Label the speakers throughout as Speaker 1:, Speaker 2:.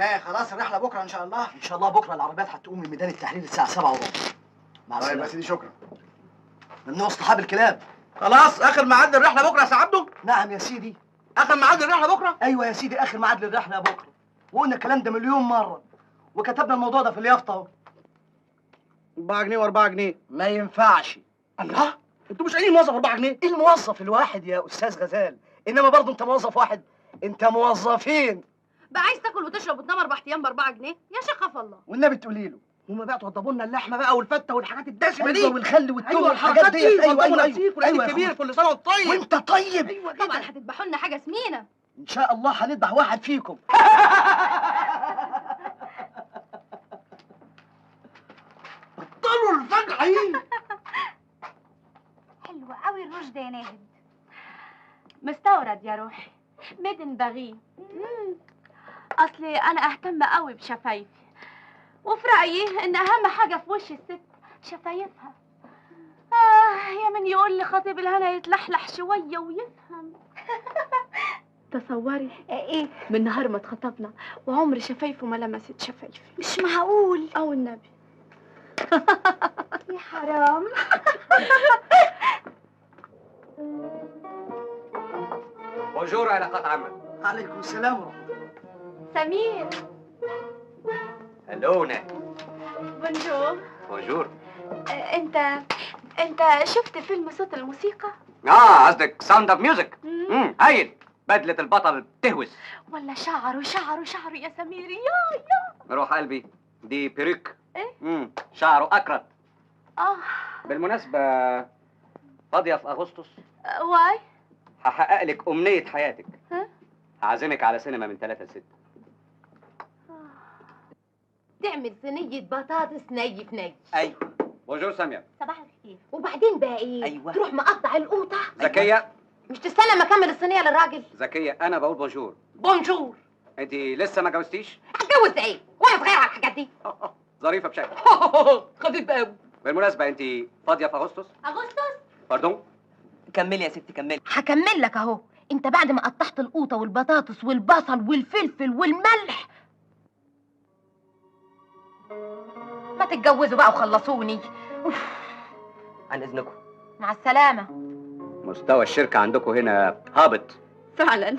Speaker 1: خلاص الرحله بكره ان شاء الله.
Speaker 2: ان شاء الله بكره العربيات هتقوم من ميدان التحرير الساعه 7:15. مع السلامه.
Speaker 1: طيب يا سيدي شكرا.
Speaker 2: ممنوع اصطحاب الكلاب.
Speaker 1: خلاص اخر ميعاد الرحله بكره يا سي عبده؟
Speaker 2: نعم يا سيدي.
Speaker 1: اخر ميعاد الرحله بكره؟
Speaker 2: ايوه يا سيدي اخر ميعاد للرحله بكره، وقلنا الكلام ده مليون مره، وكتبنا الموضوع ده في اليافطه اهو.
Speaker 1: 4 جنيه و4 جنيه.
Speaker 2: ما ينفعش.
Speaker 1: الله، انتوا مش قايلين موظف 4 جنيه؟
Speaker 2: الموظف الواحد يا استاذ غزال، انما برضه انت موظف واحد، انت موظفين.
Speaker 3: بقى عايز تاكل وتشرب وتنام 4 ايام ب4 جنيه؟ يا شيخ خف الله.
Speaker 2: والنبي تقولي له
Speaker 1: هما بقى توضبوا لنا اللحمه بقى والفته والحاجات الدسمه دي.
Speaker 2: ايوه والخل والثوم
Speaker 1: ايوه
Speaker 2: والحاجات دي.
Speaker 1: ايوه ايوه والعيد
Speaker 2: ايوه
Speaker 1: الكبير كل سنه وانت طيب.
Speaker 2: وانت طيب.
Speaker 1: ايوه
Speaker 3: طبعا هتذبحوا لنا حاجه سمينه.
Speaker 2: ان شاء الله هنذبح واحد فيكم.
Speaker 1: بطلوا الفجعه دي.
Speaker 3: حلو قوي الروج ده يا ناهد. مستورد يا روحي، ميدن باغي. اصلي انا اهتم قوي بشفايفي، وفي رايي ان اهم حاجه في وش الست شفايفها. يا من يقول لي خطيب الهنا يتلحلح شويه ويفهم. تصوري ايه من نهار ما اتخطبنا وعمر شفايفه ما لمست شفايفي. مش معقول. او النبي. يا حرام.
Speaker 4: بونجور علاقات عامة.
Speaker 2: عليكم السلام ورحمه الله.
Speaker 3: سمير.
Speaker 4: هلو نا.
Speaker 3: بونجور.
Speaker 4: بونجور.
Speaker 3: انت شفت فيلم صوت الموسيقى؟
Speaker 4: قصدك ساوند اوف ميوزك. هايل. بدلة البطل بتهوس.
Speaker 3: ولا شعره يا سمير. يا
Speaker 4: روح قلبي، دي بيريك.
Speaker 3: ايه؟
Speaker 4: شعره أكرت.
Speaker 3: اه.
Speaker 4: بالمناسبة فاضية في أغسطس؟
Speaker 3: واي؟
Speaker 4: هحقق لك أمنية حياتك.
Speaker 3: ها؟
Speaker 4: هعزمك على سينما من 3 ل6.
Speaker 5: تعمل صينية بطاطس ني في ني.
Speaker 4: أيوه. بونجور سامية.
Speaker 5: صباح الخير. وبعدين بقى ايه؟
Speaker 4: أيوة.
Speaker 5: تروح مقطع القوطة.
Speaker 4: زكية.
Speaker 5: مش تستنى ما اكمل الصينية للراجل؟
Speaker 4: زكية أنا بقول بونجور.
Speaker 5: بونجور.
Speaker 4: أنت لسه ما جوزتيش؟
Speaker 5: هتجوز ايه؟ وانا صغيرة على الحاجات دي.
Speaker 4: ظريفة بشكل.
Speaker 5: خفيف قوي.
Speaker 4: بالمناسبة أنت فاضية في أغسطس؟
Speaker 5: اغسطس؟
Speaker 4: باردون؟
Speaker 6: كملي يا ستي كملي.
Speaker 5: هكمل لك اهو. انت بعد ما قطعت القوطة والبطاطس والبصل والفلفل والملح ما تتجوزوا بقى وخلصوني.
Speaker 6: عن اذنكم.
Speaker 5: مع السلامة.
Speaker 4: مستوى الشركة عندكم هنا هابط.
Speaker 3: فعلا.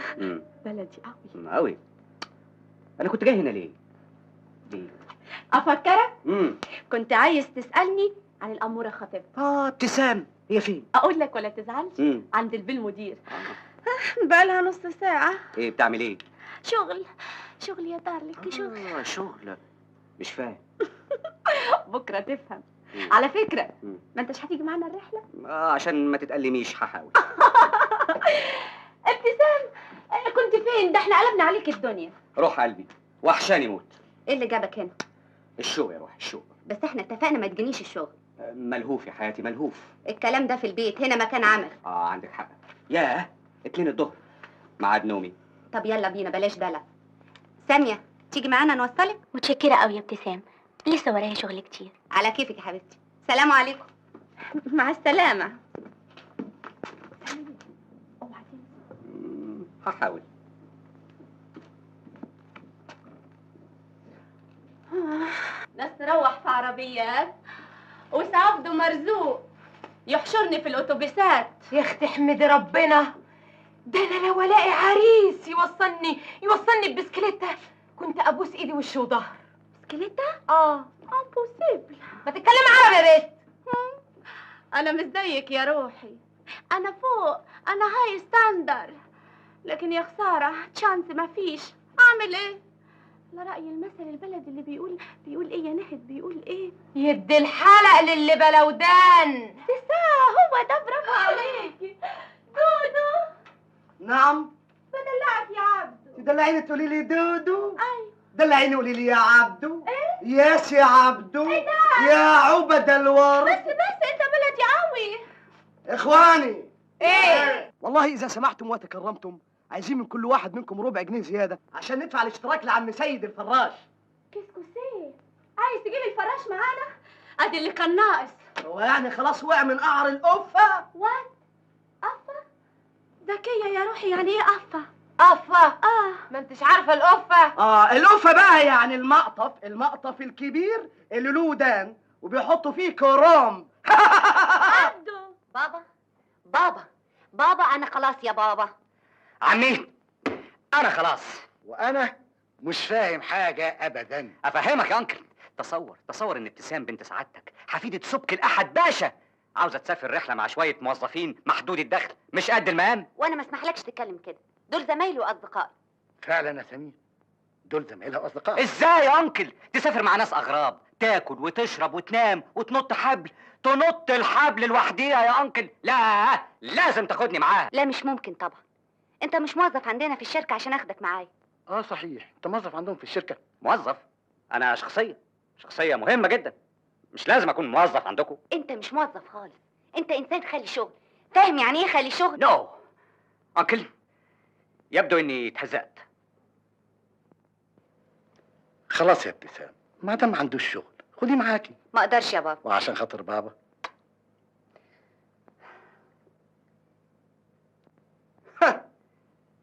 Speaker 3: بلدي قوي
Speaker 4: قوي. أنا كنت جاي هنا ليه؟
Speaker 3: افكرك. كنت عايز تسالني عن الاموره خطيبتي.
Speaker 2: ابتسام هي فين؟
Speaker 3: اقول لك ولا تزعلش؟ عند البيه المدير. بقالها نص ساعه.
Speaker 4: إيه بتعمل إيه؟
Speaker 3: شغل يا دارلك. شغل.
Speaker 4: شغل. مش فاهم.
Speaker 3: بكره تفهم. على فكره ما انتش هتيجي معانا الرحله؟
Speaker 4: عشان ما تتألميش هحاول.
Speaker 3: ابتسام كنت فين؟ ده احنا قلبنا عليك الدنيا.
Speaker 4: روح قلبي وحشاني موت.
Speaker 3: ايه اللي جابك هنا؟
Speaker 4: الشوق يا روح الشوق.
Speaker 3: بس احنا اتفقنا ما تجينيش الشغل.
Speaker 4: ملهوف يا حياتي ملهوف.
Speaker 3: الكلام ده في البيت، هنا مكان عمل.
Speaker 4: عندك حق. ياه 2 الظهر ميعاد نومي.
Speaker 3: طب يلا بينا بلاش دلع. ساميه تيجي معانا نوصلك؟
Speaker 7: متشكرة قوي يا ابتسام، لسه ورايا شغل كتير.
Speaker 3: على كيفك يا حبيبتي. سلام عليكم. مع السلامه.
Speaker 4: هحاول.
Speaker 3: ناس تروح في عربيات وسعبده مرزوق يحشرني في الاتوبيسات.
Speaker 5: يا اختي احمدي ربنا، ده انا لو الاقي عريس يوصلني ببسكليته كنت ابوس ايدي وشي وظهر.
Speaker 3: بسكليته؟
Speaker 5: امبوسيبل.
Speaker 3: ما تتكلم عربي يا بنت. انا مش زيك يا روحي، انا فوق، انا هاي ستاندر، لكن يا خساره تشانس ما فيش. اعمل ايه؟ لا رأي المثل البلد اللي بيقول ايه يا نهد؟ بيقول ايه؟
Speaker 5: يدي الحلق للي بلودان.
Speaker 3: هو ده، برافو عليكي. دودو.
Speaker 2: نعم.
Speaker 3: بدلعك يا عبدو.
Speaker 2: تدلعيني تقولي لي دودو؟
Speaker 3: ايوه.
Speaker 2: دلعيني قولي لي يا عبدو.
Speaker 3: ايه؟
Speaker 2: ياس يا عبدو.
Speaker 3: ايه ده؟
Speaker 2: يا عبد الورد.
Speaker 3: بس انت بلدي قوي.
Speaker 2: اخواني.
Speaker 5: ايه؟
Speaker 2: والله اذا سمحتم وتكرمتم عايزين من كل واحد منكم ربع جنيه زياده عشان ندفع الاشتراك لعم سيد الفراش.
Speaker 3: كسكسيه، عايز تجيب الفراش معانا؟ ادي اللي كان ناقص.
Speaker 2: هو يعني خلاص وقع من قعر القفه؟
Speaker 3: وات؟ قفه؟ ذكيه يا روحي، يعني ايه قفه؟
Speaker 5: قفة؟ ما انتش عارفة القفة؟
Speaker 2: القفة بقى يعني المقطف الكبير اللي له ودان وبيحطوا فيه كرام.
Speaker 7: بابا انا خلاص يا بابا.
Speaker 4: عمي انا خلاص.
Speaker 8: وانا مش فاهم حاجه ابدا.
Speaker 4: افهمك يا انكل. تصور ان ابتسام بنت سعادتك حفيدة سبك الاحد باشا عاوزه تسافر رحله مع شويه موظفين محدود الدخل مش قد المقام.
Speaker 7: وانا ما اسمحلكش تتكلم كده، دول زمايلي واصدقائي.
Speaker 8: فعلا يا سمير، دول زمايلها واصدقائها.
Speaker 4: ازاي يا انكل تسافر مع ناس اغراب تاكل وتشرب وتنام وتنط حبل، تنط الحبل لوحديها يا انكل؟ لا لازم تاخدني معاها.
Speaker 7: لا مش ممكن طبعا، انت مش موظف عندنا في الشركه عشان اخدك معايا.
Speaker 8: صحيح، انت موظف عندهم في الشركه.
Speaker 4: موظف؟ انا شخصيه مهمه جدا، مش لازم اكون موظف عندكم.
Speaker 7: انت مش موظف خالص، انت انسان خالي شغل. فاهم يعني ايه خالي شغل؟
Speaker 4: نو انكل، يبدو اني اتهزأت.
Speaker 8: خلاص يا ابتسام، ما دام ما عندوش شغل خديه معاكي.
Speaker 7: ما اقدرش يا بابا.
Speaker 8: وعشان خاطر بابا.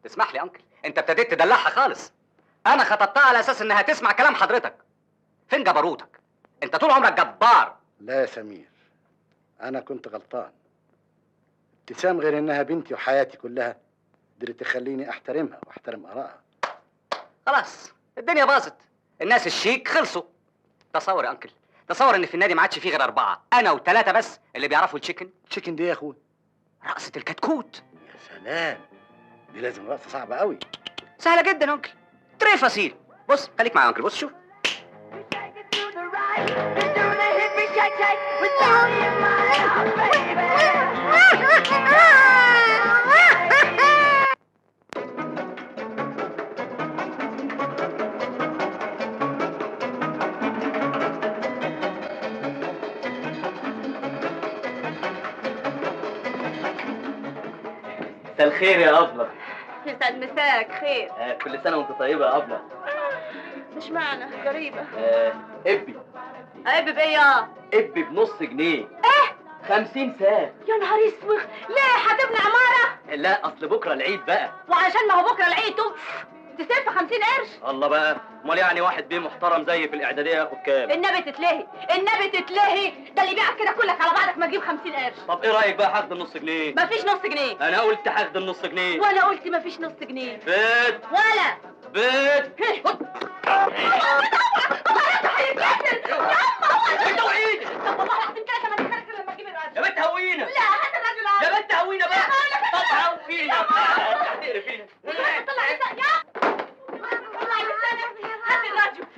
Speaker 4: تسمح لي انكل، انت ابتديت تدلعها خالص. انا خطبتها على اساس انها تسمع كلام حضرتك. فين جبروتك؟ انت طول عمرك جبار.
Speaker 8: لا يا سمير، انا كنت غلطان. ابتسام غير انها بنتي وحياتي كلها قدرت تخليني احترمها واحترم ارائها.
Speaker 4: خلاص الدنيا باظت، الناس الشيك خلصوا. تصور يا انكل، تصور ان في النادي ما عادش فيه غير 4، انا و3 بس اللي بيعرفوا التشيكن.
Speaker 8: تشيكن دي يا اخوي؟
Speaker 4: رقصة الكتكوت.
Speaker 8: يا سلام، دي لازم رقصة صعبة قوي.
Speaker 4: سهلة جدا يا انكل، تري فصيل. بص خليك معايا يا انكل، بص شوف.
Speaker 6: مساء الخير يا أبلة.
Speaker 3: يسعد مساك خير.
Speaker 6: كل سنة وأنت طيبة يا أبلة.
Speaker 3: مش معنى غريبة.
Speaker 6: ابي
Speaker 3: عيب بايه؟
Speaker 6: ابي بنص جنيه. 50 ساعة.
Speaker 3: يا نهار اسود، ليه هتبني عمارة؟
Speaker 6: لا أصل بكرة العيد بقى.
Speaker 3: وعشان ما هو بكرة العيد تقوم تسيب 50 قرش؟
Speaker 6: الله بقى، امال يعني واحد بيه محترم زي في الإعدادية ياخد كام؟
Speaker 3: النبي تتلهي، ده اللي بيعك كده كلك على بعضك ما تجيب 50 قرش.
Speaker 6: طب إيه رأيك بقى هاخد النص جنيه؟
Speaker 3: مفيش نص جنيه.
Speaker 6: أنا قلت هاخد النص جنيه.
Speaker 3: وانا قلت مفيش نص جنيه.
Speaker 6: بيت
Speaker 3: ولا
Speaker 6: بيت. انت وعيني.
Speaker 3: طب والله العظيم كده كمان تفكر لما تجيب الراجل.
Speaker 6: يا بنت هوينا.
Speaker 3: لا هات الراجل عادي.
Speaker 6: يا بنت هوينا بقى. طب هوينا. هتقري فينا.
Speaker 3: طلع لسان يا طلع لسانك.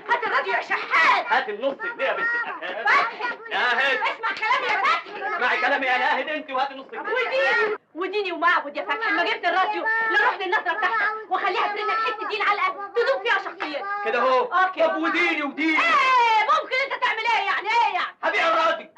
Speaker 3: هات الراديو يا شحات.
Speaker 6: هات النص جنيه يا بنت الأخير. اهد.
Speaker 3: اسمع كلامي يا فتحي.
Speaker 6: اسمعي كلامي يا ناهد انت وهات النص جنيه.
Speaker 3: وديني ومعبد يا فتحي، ما جبت الراديو لا روح للنظره بتاعتك وخليها ترن حته دين على القلب تدوب فيها شخصيتك
Speaker 6: كده اهو.
Speaker 3: اوكي.
Speaker 6: طب وديني
Speaker 3: ايه ممكن انت تعمل ايه يعني؟
Speaker 6: هبيع الراديو.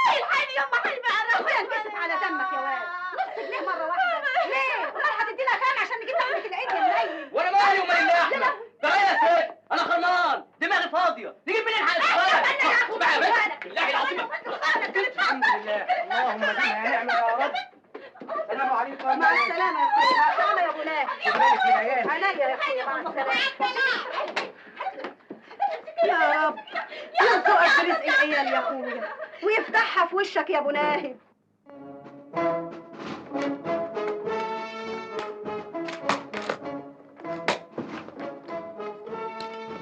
Speaker 3: الحقني يما هيبقى الراديو. انكسف على دمك يا واد. نص جنيه مره واحده ليه؟ امال هتدينا كام عشان نجيب لحمه العيد الليل؟
Speaker 6: وانا مالي ومال اللحمه؟ ده يا ست انا خرمان دماغي فاضيه، نجيب منين حاجه صغيره؟ بالله العظيم.
Speaker 2: الحمد لله، اللهم بنا نعمة يا رب. السلام عليكم.
Speaker 3: مع السلامه يا اخويا. سلامه يا ابو ناس.
Speaker 2: شكرا في العيال.
Speaker 3: عينيا يا اخويا مع السلامه.
Speaker 9: يا رب يرزقك برزق العيال يا اخويا ويفتحها في وشك يا ابو ناهد.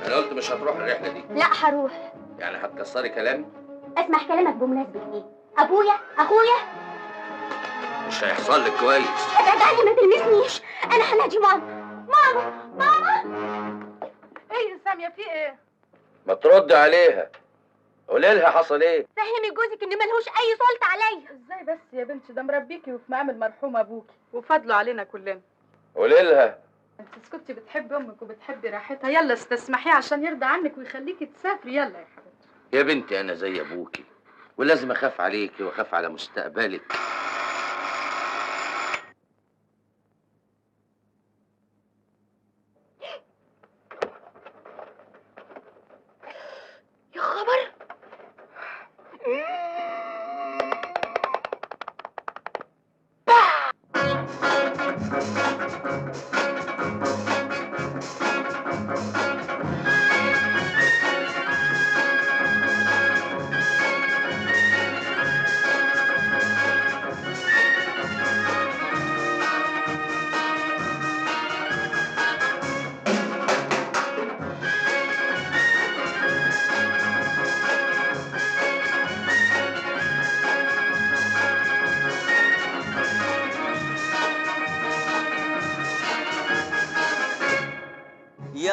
Speaker 10: انا قلت مش هتروح الرحله دي.
Speaker 7: لا هروح.
Speaker 10: يعني هتكسري كلامي؟
Speaker 7: اسمع كلامك بمناسبة ايه؟ ابويا اخويا.
Speaker 10: مش هيحصل لك كويس.
Speaker 7: ابعد عني ما تلمسنيش، انا هنادي ماما.
Speaker 3: ايه يا ساميه في ايه؟
Speaker 10: ما ترد عليها، قولي لها حصل ايه.
Speaker 3: فهمي جوزك ان ملهوش اي سلطه عليا.
Speaker 9: ازاي بس يا بنتي، ده مربيكي وفي مقام المرحوم ابوكي
Speaker 3: وفضلوا علينا كلنا.
Speaker 10: قولي لها.
Speaker 9: انت اسكتي، بتحبي امك وبتحبي راحتها، يلا استسمحيه عشان يرضى عنك ويخليكي تسافري. يلا يا حبيبتي.
Speaker 10: يا بنتي انا زي ابوكي ولازم اخاف عليكي واخاف على مستقبلك.
Speaker 3: يا خبر.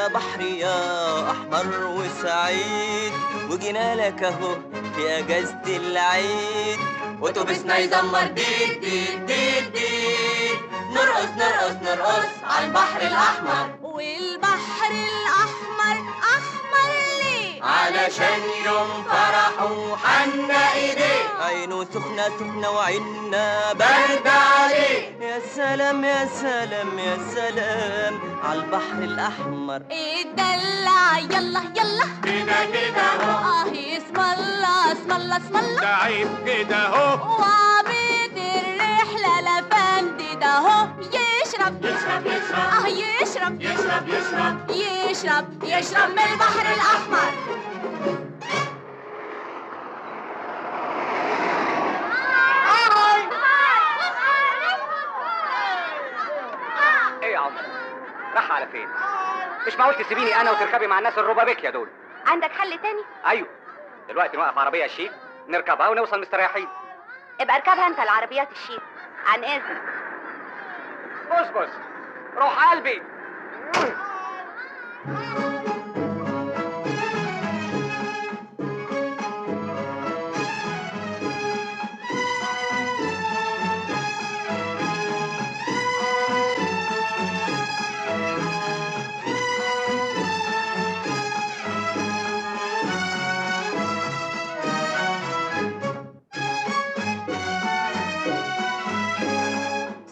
Speaker 11: يا بحري يا أحمر وسعيد، وجينا لك أهو في أجازة العيد، وأتوبيسنا يزمر ديد ديد ديد ديد، نرقص نرقص نرقص على البحر الأحمر.
Speaker 3: والبحر الأحمر أحمر ليه؟
Speaker 11: علشان يوم فرحه حنا ايديه، عينه سخنة سخنة وعيننا برد عليه. يا سلام يا سلام يا سلام على البحر الأحمر.
Speaker 3: اتدلع يلا يلا
Speaker 11: كده كده اهو،
Speaker 3: اسم الله اسم الله اسم الله،
Speaker 11: ده عيب كده اهو،
Speaker 3: وعبيد الرحلة لفندي ده اهو يشرب
Speaker 11: يشرب يشرب
Speaker 3: يشرب
Speaker 11: يشرب يشرب
Speaker 3: يشرب يشرب من البحر الأحمر.
Speaker 4: ايه يا عمر؟ راح على فين؟ مش معقول تسيبيني انا وتركبي مع الناس الربابيكيا دول.
Speaker 7: عندك حل تاني؟
Speaker 4: ايوه، دلوقتي نوقف عربيه شيك نركبها ونوصل مستريحين.
Speaker 7: ابقى اركبها انت العربيات الشيك عن اذن.
Speaker 4: بص بص، روح قلبي.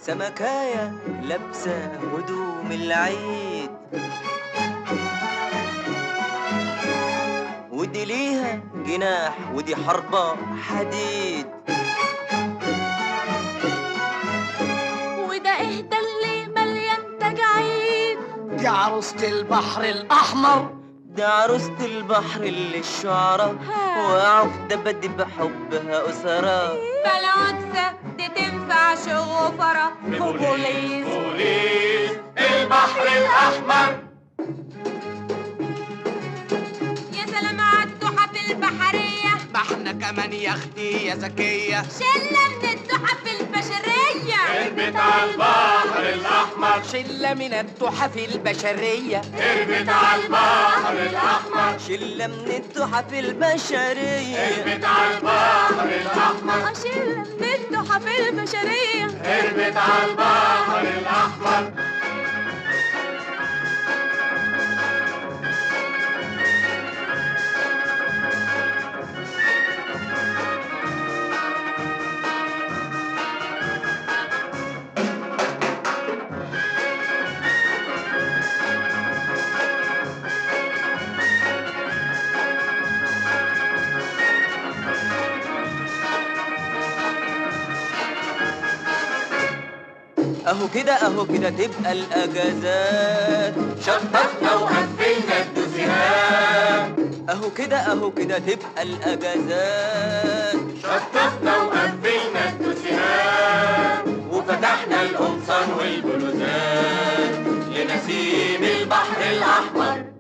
Speaker 11: سمكاية لابسة هدوم العيد، ودي ليها جناح ودي حربة حديد،
Speaker 3: وده اهدى اللي مليان تجاعيد،
Speaker 2: دي عروسة البحر الأحمر،
Speaker 11: دي عروسة البحر اللي الشعراء وقعوا في دبدب بحبها أسرة.
Speaker 3: بالعكسة دي تنفع شغفرة بوليس
Speaker 11: بوليس البحر الأحمر.
Speaker 3: يا سلام على التحف البحرية،
Speaker 2: ما احنا كمان يا اختي يا زكية
Speaker 3: شلة من التحف البشرية،
Speaker 11: اربط على البحر الأحمر،
Speaker 2: شلة من التحف البشرية،
Speaker 11: اربط على البحر الأحمر، شلة من التحف البشرية، اربط على البحر الأحمر،
Speaker 3: شلة من التحف البشرية،
Speaker 11: اربط على البحر الأحمر. اهو كده اهو كده تبقى الاجازات، شطفنا وقفلنا الدوسيهات. اهو كده اهو كده تبقى الاجازات، شطفنا وقفلنا الدوسيهات، وفتحنا القمصان والبلوزات لنسيم البحر الاحمر.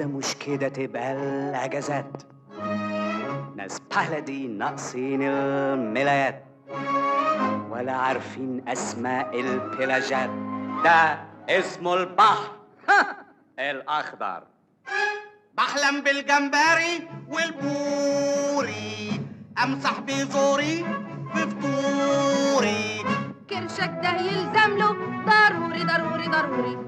Speaker 4: مش كده تبقى الاجازات. ناس بلدي ناقصين الملايات ولا عارفين اسماء البلاجات. ده اسمه البحر الاخضر.
Speaker 1: بحلم بالجمبري والبوري، امسح بزوري بفطوري.
Speaker 3: كرشك ده يلزم له ضروري ضروري ضروري.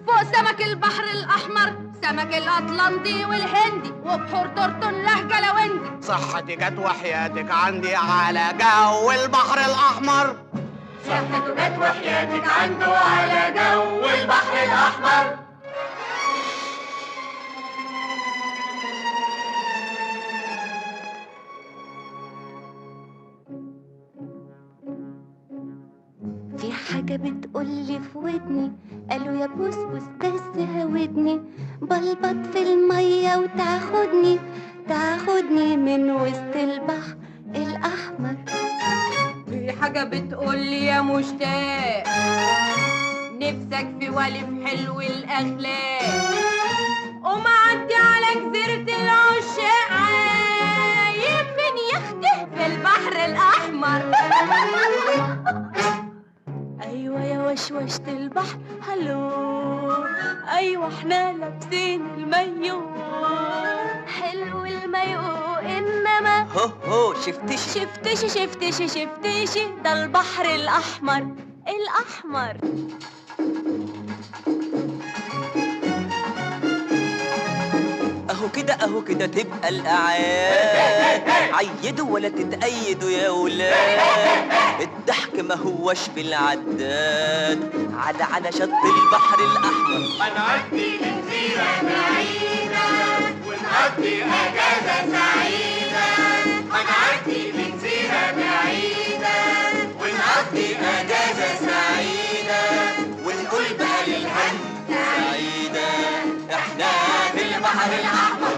Speaker 3: فوق سمك البحر الأحمر سمك الأطلنطي والهندي، وبحور تورتون لهجة لوندي.
Speaker 1: صحتي جت وحياتك عندي على جو البحر الأحمر.
Speaker 11: صحته جت وحياتك عنده على جو البحر الأحمر.
Speaker 7: في حاجة بتقولي في ودني، قالوا يا بوسبوس بس هودني، بلبط في المية وتاخدني من وسط البحر الأحمر.
Speaker 5: في حاجة بتقولي يا مشتاق، نفسك في والف حلو الأخلاق، ومعدي على جزيرة العشاق، يمكن يخته في البحر الأحمر.
Speaker 7: وشوشة البحر هلو. أيوة احنا لابسين المايو، حلو المايو إنما
Speaker 11: هو شفتشي
Speaker 7: شفتشي ده البحر الأحمر الأحمر.
Speaker 11: اهو كده تبقى الأعياد، عيدوا ولا تتأيدوا يا ولاد، الضحك ما هوش بالعداد، على شط البحر الأحمر
Speaker 1: هنعدي جزيرة بعيدة ونقضي أجازة سعيدة. هنعدي جزيرة بعيدة ونقضي أجازة سعيدة،
Speaker 11: ونقول بقى للهم سعيدة، احنا في البحر الأحمر.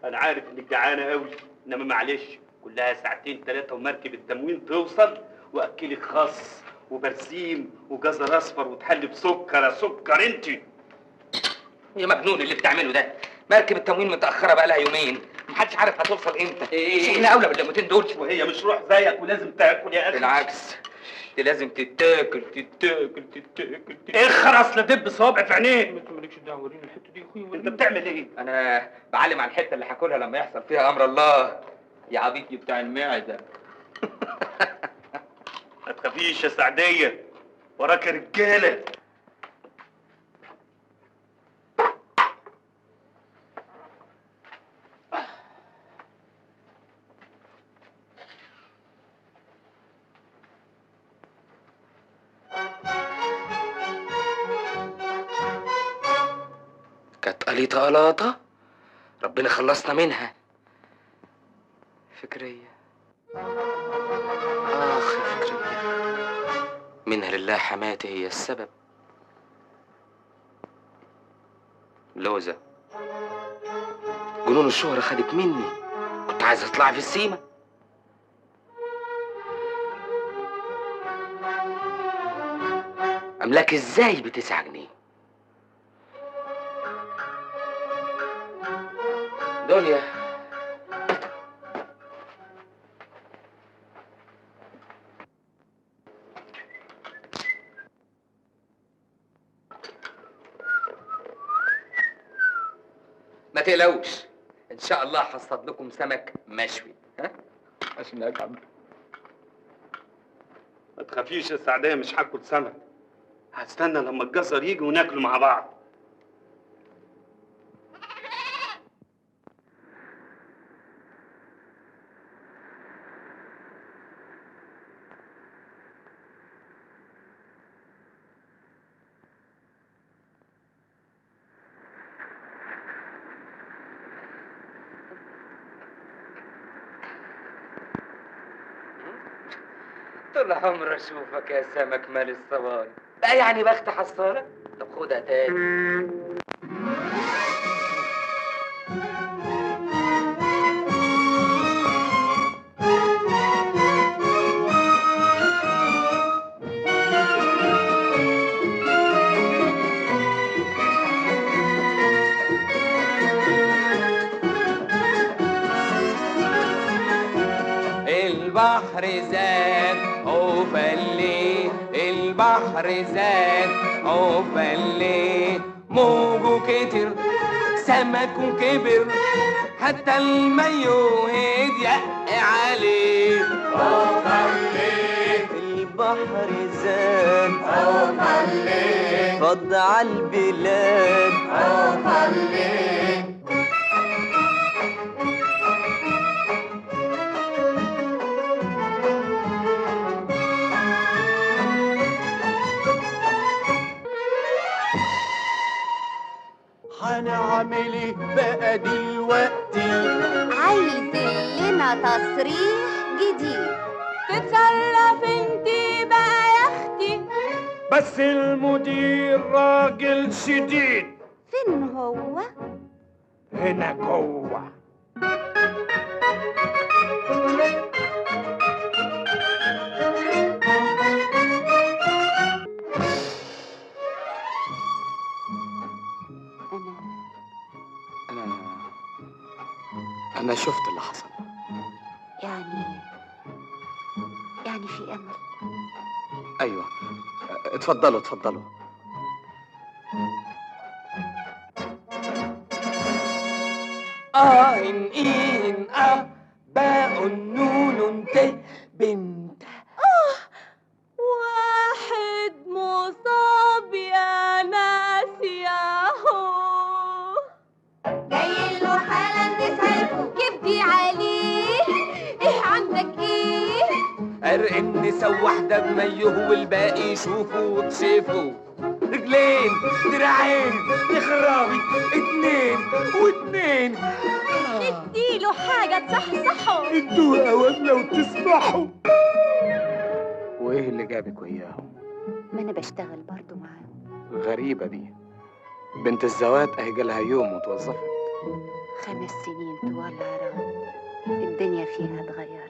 Speaker 6: انا عارف انك جعانه قوي، انما معلش كلها ساعتين ثلاثه ومركب التموين توصل واكلك خس وبرسيم وجزر اصفر وتحلي بسكر يا سكر. انت
Speaker 4: يا مجنون اللي بتعمله ده، مركب التموين متاخره بقى لها يومين، محدش عارف هتوصل امتى.
Speaker 6: إيه؟
Speaker 4: احنا اولى بالليمتين دول.
Speaker 6: وهي مش روح زيك ولازم تاكل يا اخي.
Speaker 4: بالعكس دي لازم تتاكل.
Speaker 6: اخرس لدب صوابع في عينيك.
Speaker 4: انت مالكش دعوه، وريني الحته دي يا اخويا.
Speaker 6: انت بتعمل ايه؟
Speaker 4: انا بعلم على الحته اللي هاكلها لما يحصل فيها امر الله يا عبيطي بتاع المعده.
Speaker 6: ما تخافيش يا سعديه، وراك رجاله.
Speaker 4: كانت قليطة قلاطة ربنا خلصنا منها. فكرية آخ يا فكرية، منها لله حماتي هي السبب. لوزة جنون الشهرة خدت مني، كنت عايز اطلع في السيمة. املاك ازاي ب9 جنيه؟ دنيا
Speaker 12: ما تقلقوش، ان شاء الله هصطاد لكم سمك مشوي. ها عشان اتعب.
Speaker 6: ما تخافيش يا سعدية، مش هاكل سمك. هستنى لما الجزر يجي وناكله مع بعض.
Speaker 12: طول عمري اشوفك يا سمك مال الصواني. بقى يعني بخت حصالك؟ طب خدها تاني.
Speaker 11: البحر زاد عوفلي، البحر زاد عوفلي، موجه كتر سمكه كبر، حتى المايو يضيق عليه. عوفلي البحر زاد عوفلي، فض عالبلاد عوفلي. هنعمل ايه بقى دلوقتي؟
Speaker 7: عايزين لنا تصريح جديد.
Speaker 3: تتصرف انتي بقى يا اختي.
Speaker 6: بس المدير راجل شديد.
Speaker 7: فين هو؟
Speaker 6: هنا جوه.
Speaker 8: أنا شفت اللي حصل.
Speaker 7: يعني في أمل؟
Speaker 8: أيوه، اتفضلوا اتفضلوا.
Speaker 11: إن باء نون ت بنت.
Speaker 3: واحد مصاب يا ناس ياهو،
Speaker 7: جاي له حالا تسأله كيف دي عليه؟ إيه عندك إيه؟
Speaker 11: عرق نسوح ده بميه والباقي شوفوا وكشفوا. رجلين دراعين يا خرابي، 2 و2.
Speaker 3: اديله حاجة تصحصحه.
Speaker 11: ادوها اوام لو تسمحوا.
Speaker 8: وإيه اللي جابك وياهم؟
Speaker 7: ما أنا بشتغل برضو معاهم.
Speaker 8: غريبة دي، بنت الزوات أهي جالها يوم وتوظفت.
Speaker 7: 5 سنين طوال عراض، الدنيا فيها اتغيرت.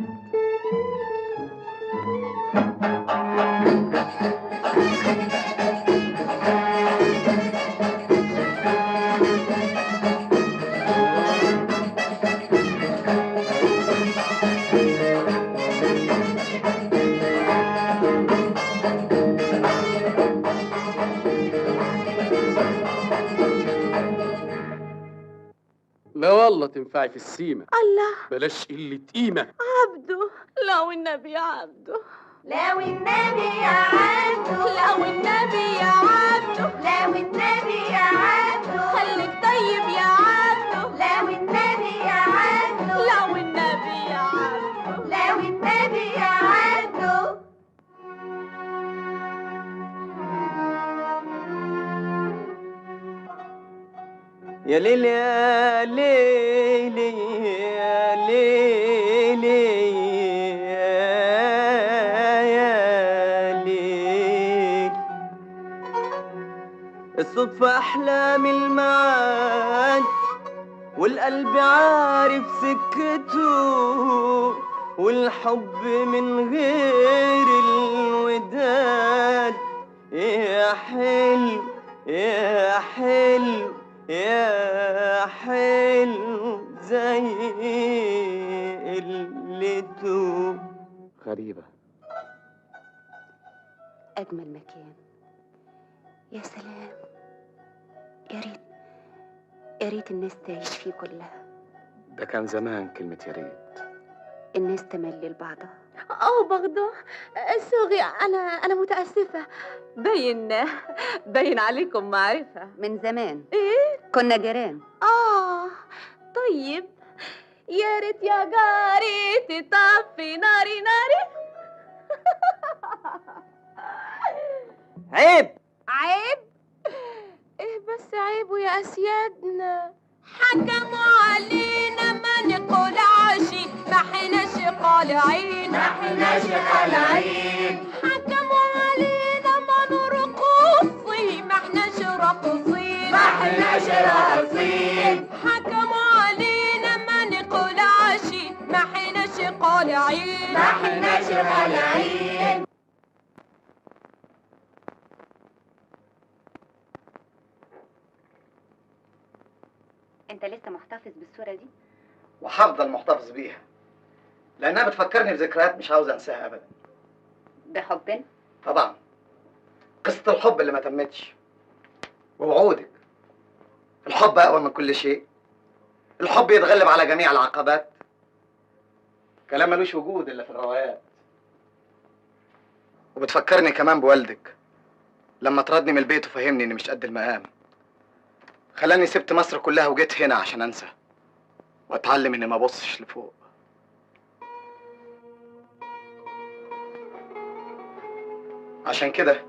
Speaker 13: لا والله تنفعي في السيمة.
Speaker 3: الله،
Speaker 13: بلاش قلة قيمة.
Speaker 3: عبده، لو النبي يا عبده،
Speaker 7: لو النبي يا عبده،
Speaker 3: لو النبي يا عبده،
Speaker 7: لو النبي يا عبده،
Speaker 3: خليك طيب يا عبده،
Speaker 7: لو النبي يا عبده،
Speaker 3: لو النبي يا عبده،
Speaker 7: لو النبي يا عبده.
Speaker 11: يا ليل يا ليل يا ليل يا ليل، الصدفة أحلام المعاد، والقلب عارف سكته، والحب من غير الوداد. يا حلو يا حلو يا حلو زي قلته.
Speaker 8: غريبة.
Speaker 7: أجمل مكان. يا سلام، يا ريت يا ريت الناس تعيش فيه كلها.
Speaker 13: ده كان زمان كلمة يا ريت.
Speaker 7: الناس تملي لبعضها.
Speaker 3: برضه سوري، أنا متأسفة. باين عليكم معرفة
Speaker 7: من زمان
Speaker 3: إيه؟
Speaker 7: كنا جيران.
Speaker 3: طيب. يا ريت يا جاري تطفي ناري ناري.
Speaker 2: عيب.
Speaker 3: عيب؟ إيه بس عيبه يا أسيادنا؟ حكموا علينا ما نقولعش، ما حناش قالعين، ما حناش قالعين. حكموا علينا ما نرقصي، ما حناش راقصين، ما حناش راقصين. حكموا علينا ما نقولعش، ما حناش قالعين، ما حناش قالعين.
Speaker 7: انت لسه محتفظ بالصورة دي؟
Speaker 2: وهفضل محتفظ بيها لانها بتفكرني بذكريات مش عاوز انساها ابدا.
Speaker 7: بحبنا؟
Speaker 2: طبعا. قصة الحب اللي ما تمتش ووعودك. الحب اقوى من كل شيء. الحب يتغلب على جميع العقبات. كلام ملوش وجود الا في الروايات. وبتفكرني كمان بوالدك لما طردني من البيت وفهمني اني مش قد المقام. خلاني سبت مصر كلها وجيت هنا عشان انسى واتعلم اني ما ابصش لفوق. عشان كده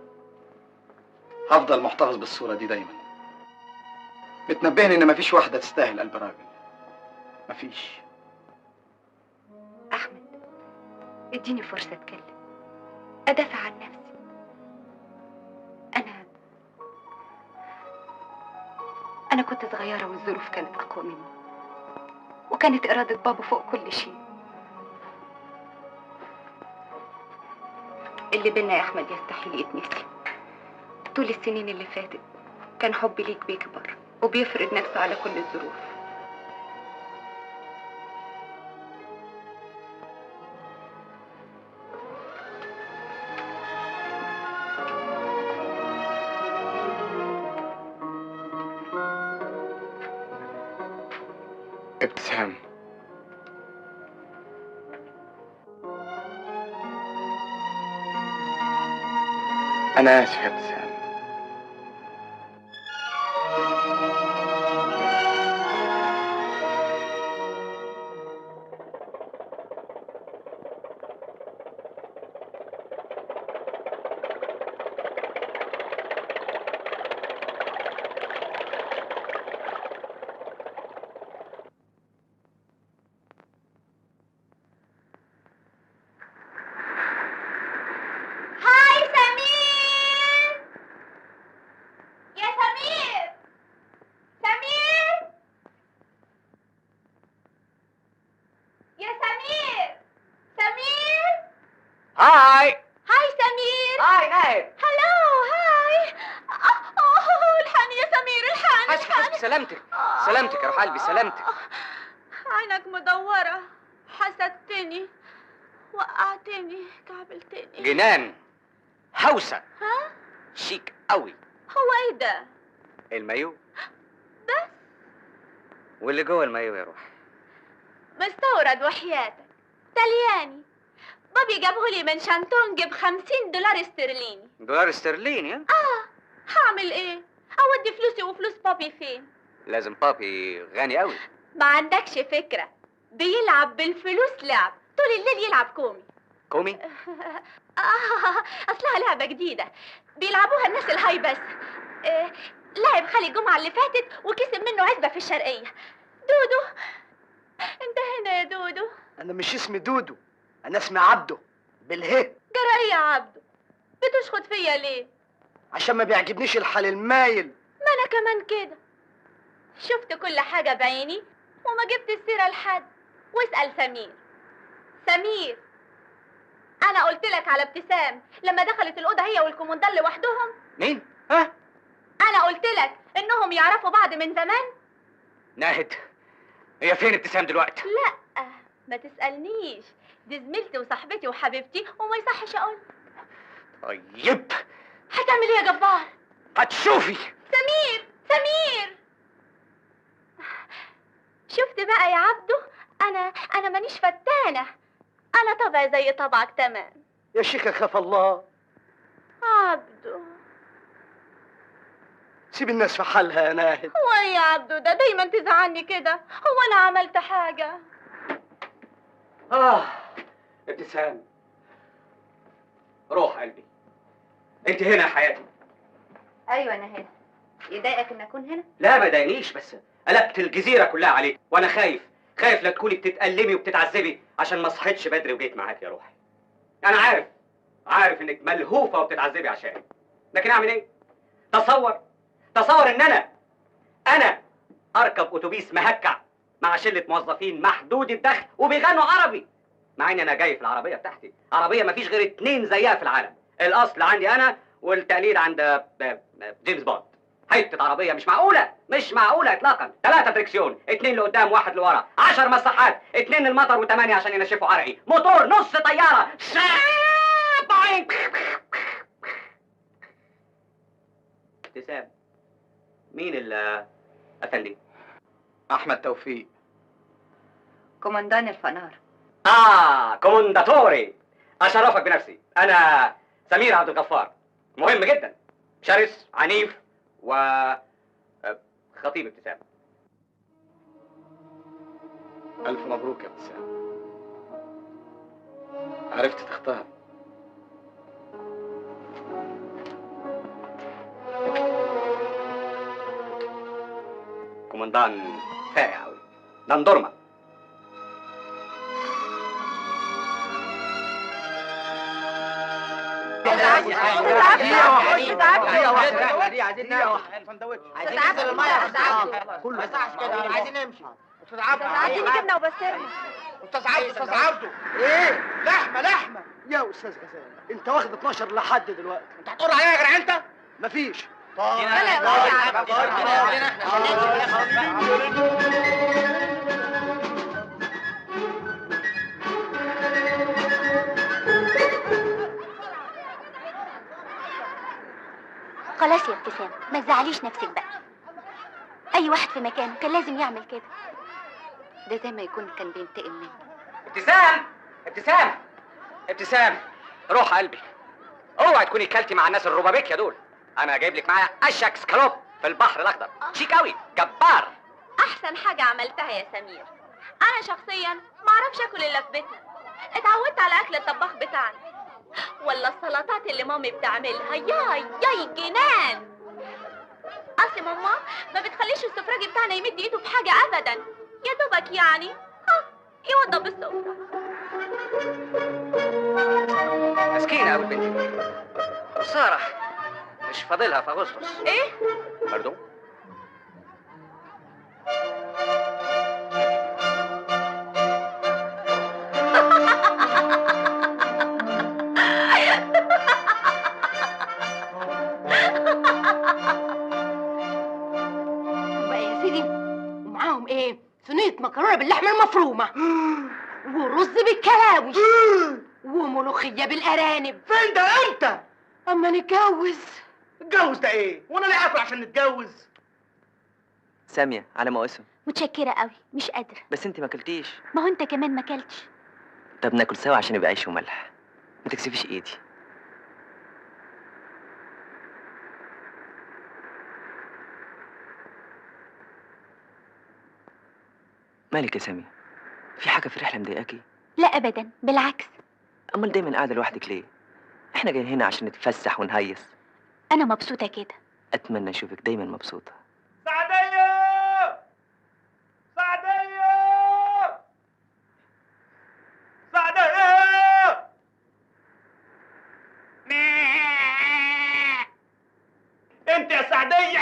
Speaker 2: هفضل محتفظ بالصورة دي دايما، متنبهني ان مفيش واحدة تستاهل قلب راجل. مفيش.
Speaker 7: أحمد، اديني فرصة أتكلم، أدافع عن نفسي. أنا كنت صغيرة والظروف كانت أقوى مني، وكانت إرادة بابا فوق كل شيء. اللي بينا يا أحمد يستحيل يتنسي. طول السنين اللي فاتت كان حبي ليك بيكبر وبيفرض نفسه على كل الظروف.
Speaker 2: ابتسام، أنا آسف يا ابتسام.
Speaker 4: سلامتك يا روح قلبي، سلامتك.
Speaker 3: عينك مدورة، حسدتني، وقعتني، كعبلتني.
Speaker 4: جنان، هوسة.
Speaker 3: ها؟
Speaker 4: شيك قوي.
Speaker 3: هو ايه ده؟
Speaker 4: المايو
Speaker 3: بس.
Speaker 4: واللي جوه المايو يا روح؟
Speaker 3: مستورد وحياتك، تلياني. بابي جابهولي من شانتونج $50 استرليني.
Speaker 4: دولار استرليني؟
Speaker 3: هعمل ايه؟ اودي فلوسي وفلوس بابي فين؟
Speaker 4: لازم بابي غني قوي.
Speaker 3: ما عندكش فكرة، بيلعب بالفلوس لعب، طول الليل يلعب كومي.
Speaker 4: كومي؟
Speaker 3: اصلها لعبة جديدة بيلعبوها الناس الهاي بس. لعب خالي الجمعة اللي فاتت وكسب منه عزبة في الشرقية. دودو، انت هنا يا دودو؟
Speaker 2: أنا مش اسمي دودو، أنا اسمي عبده بالهه.
Speaker 3: جرى ايه يا عبده؟ بتشخط فيا ليه؟
Speaker 2: عشان ما بيعجبنيش الحال المايل.
Speaker 3: ما انا كمان كده، شفت كل حاجة بعيني وما جبت السيرة لحد. واسأل سمير. سمير، انا قلت لك على ابتسام لما دخلت الأوضة هي والكومندان لوحدهم.
Speaker 4: مين؟ ها؟
Speaker 3: انا قلت لك انهم يعرفوا بعض من زمان.
Speaker 4: ناهد، هي فين ابتسام دلوقتي؟
Speaker 3: لا ما تسألنيش، دي زميلتي وصاحبتي وحبيبتي وما يصحش اقول.
Speaker 4: طيب
Speaker 3: هتعمل ايه يا جبار؟
Speaker 4: هتشوفي.
Speaker 3: سمير، سمير. شفت بقى يا عبدو، انا مانيش فتانه، انا طبعي زي طبعك تمام.
Speaker 2: يا شيخة خاف الله،
Speaker 3: عبدو
Speaker 2: سيب الناس في حالها يا ناهد.
Speaker 3: هو ايه يا عبدو ده دايما تزعلني كده؟ هو انا عملت حاجه؟
Speaker 4: ابتسام، روح قلبي، انت هنا يا حياتي.
Speaker 3: ايوه انا هنا. يضايقك ان اكون هنا؟
Speaker 4: لا ما يضايقنيش، بس قلبت الجزيره كلها عليك وانا خايف لا تكوني بتتألمي وبتتعذبي عشان ما صحيتش بدري وجيت معاك يا روحي. انا عارف انك ملهوفه وبتتعذبي عشاني، لكن اعمل ايه؟ تصور ان انا اركب اتوبيس مهكع مع شله موظفين محدود الدخل وبيغنوا عربي، مع ان انا جاي في العربيه بتاعتي، عربيه ما فيش غير 2 زيها في العالم، الاصل عندي انا والتقليد عند جيمس بوند. حته عربيه مش معقوله اطلاقا، 3 دركسيون، 2 لقدام 1 لورا، 10 مساحات، 2 للمطر و8 عشان ينشفوا عرقي، موتور نص طياره. ابتسام، مين افندي؟
Speaker 2: احمد توفيق،
Speaker 3: كومندان الفنار.
Speaker 4: كومنداتوري، اشرفك بنفسي. انا سمير عبد الغفار، مهم جدا، شرس عنيف و خطيب ابتسام.
Speaker 8: ألف مبروك يا ابتسام، عرفت تختار.
Speaker 4: كومندان فائع أوي، دندورما.
Speaker 1: عايزين نمشي.
Speaker 3: عايزين جبنه وبسطرمه.
Speaker 1: استاذ عبده ايه؟ لحمه
Speaker 2: يا استاذ غزال، انت واخد 12 لحد دلوقتي.
Speaker 1: انت هتقول عليا يا جدع انت؟
Speaker 2: مفيش.
Speaker 7: خلاص يا ابتسام، ما تزعليش نفسك بقى. اي واحد في مكانه كان لازم يعمل كده، ده زي ما يكون كان بينتقم منه.
Speaker 4: ابتسام، روح قلبي، اوعي تكوني كلتي مع الناس الربابيكيا دول. انا جايب لك معايا اشك سكالوب في البحر الاخضر، شيك قوي، جبار.
Speaker 3: احسن حاجه عملتها يا سمير. انا شخصيا ما اعرفش اكل الا في بيتنا، اتعودت على اكل الطباخ بتاعنا، ولا السلطات اللي مامي بتعملها. ياي جنان. اصل ماما ما بتخليش السفراجي بتاعنا يمد ايده في حاجه ابدا، يا دوبك يعني يوضب السفره.
Speaker 4: مسكينه قوي البنت دي، خساره مش فاضلها في اغسطس.
Speaker 3: ايه؟
Speaker 4: برضو
Speaker 5: بقى يا سيدي، ومعاهم ايه؟ صينية مكرونة باللحمة المفرومة ورز بالكلاوي وملوخية بالأرانب.
Speaker 1: فين ده انت؟
Speaker 5: أما نتجوز.
Speaker 1: اتجوز ده ايه؟ وانا ليه اكل عشان نتجوز؟
Speaker 11: سامية على مواسم.
Speaker 7: متشكره قوي، مش قادره.
Speaker 11: بس انت ما اكلتيش.
Speaker 7: ما هو انت كمان ما اكلتش.
Speaker 11: طب ناكل سوا عشان يبقى عيش وملح، ما تكسفيش ايدي. مالك يا سامية؟ في حاجة في الرحلة مضايقاكي؟
Speaker 7: لا ابدا، بالعكس.
Speaker 11: امال دايما قاعدة لوحدك ليه؟ احنا جايين هنا عشان نتفسح ونهيص.
Speaker 7: انا مبسوطه كده.
Speaker 11: اتمنى اشوفك دايما مبسوطة.
Speaker 6: سعدية! انت يا سعدية،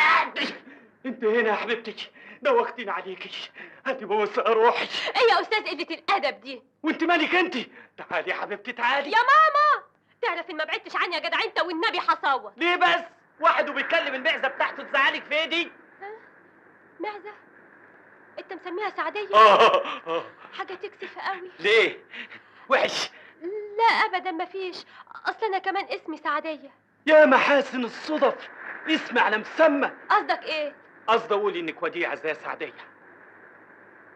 Speaker 6: انت هنا يا حبيبتي، دوختيني عليكي، هاتي بوس روحي.
Speaker 5: ايه يا أستاذ قلة الأدب دي؟
Speaker 6: وانت مالك انت؟ تعالي يا حبيبتي تعالي.
Speaker 5: يا ماما، تعرف إن ما بعدتش عني يا جدع أنت والنبي حصاوة.
Speaker 6: ليه بس؟ واحد وبيتكلم المعزة بتاعته تزعلك في ايدي؟
Speaker 5: معزة؟ أنت مسميها سعدية؟ حاجة تكسف قوي.
Speaker 6: ليه؟ وحش؟
Speaker 5: لا أبدا مفيش، أصل أنا كمان اسمي سعدية.
Speaker 6: يا محاسن الصدف، اسم على مسمى.
Speaker 5: قصدك إيه؟
Speaker 6: قصدي اقول انك وديعة زي سعدية.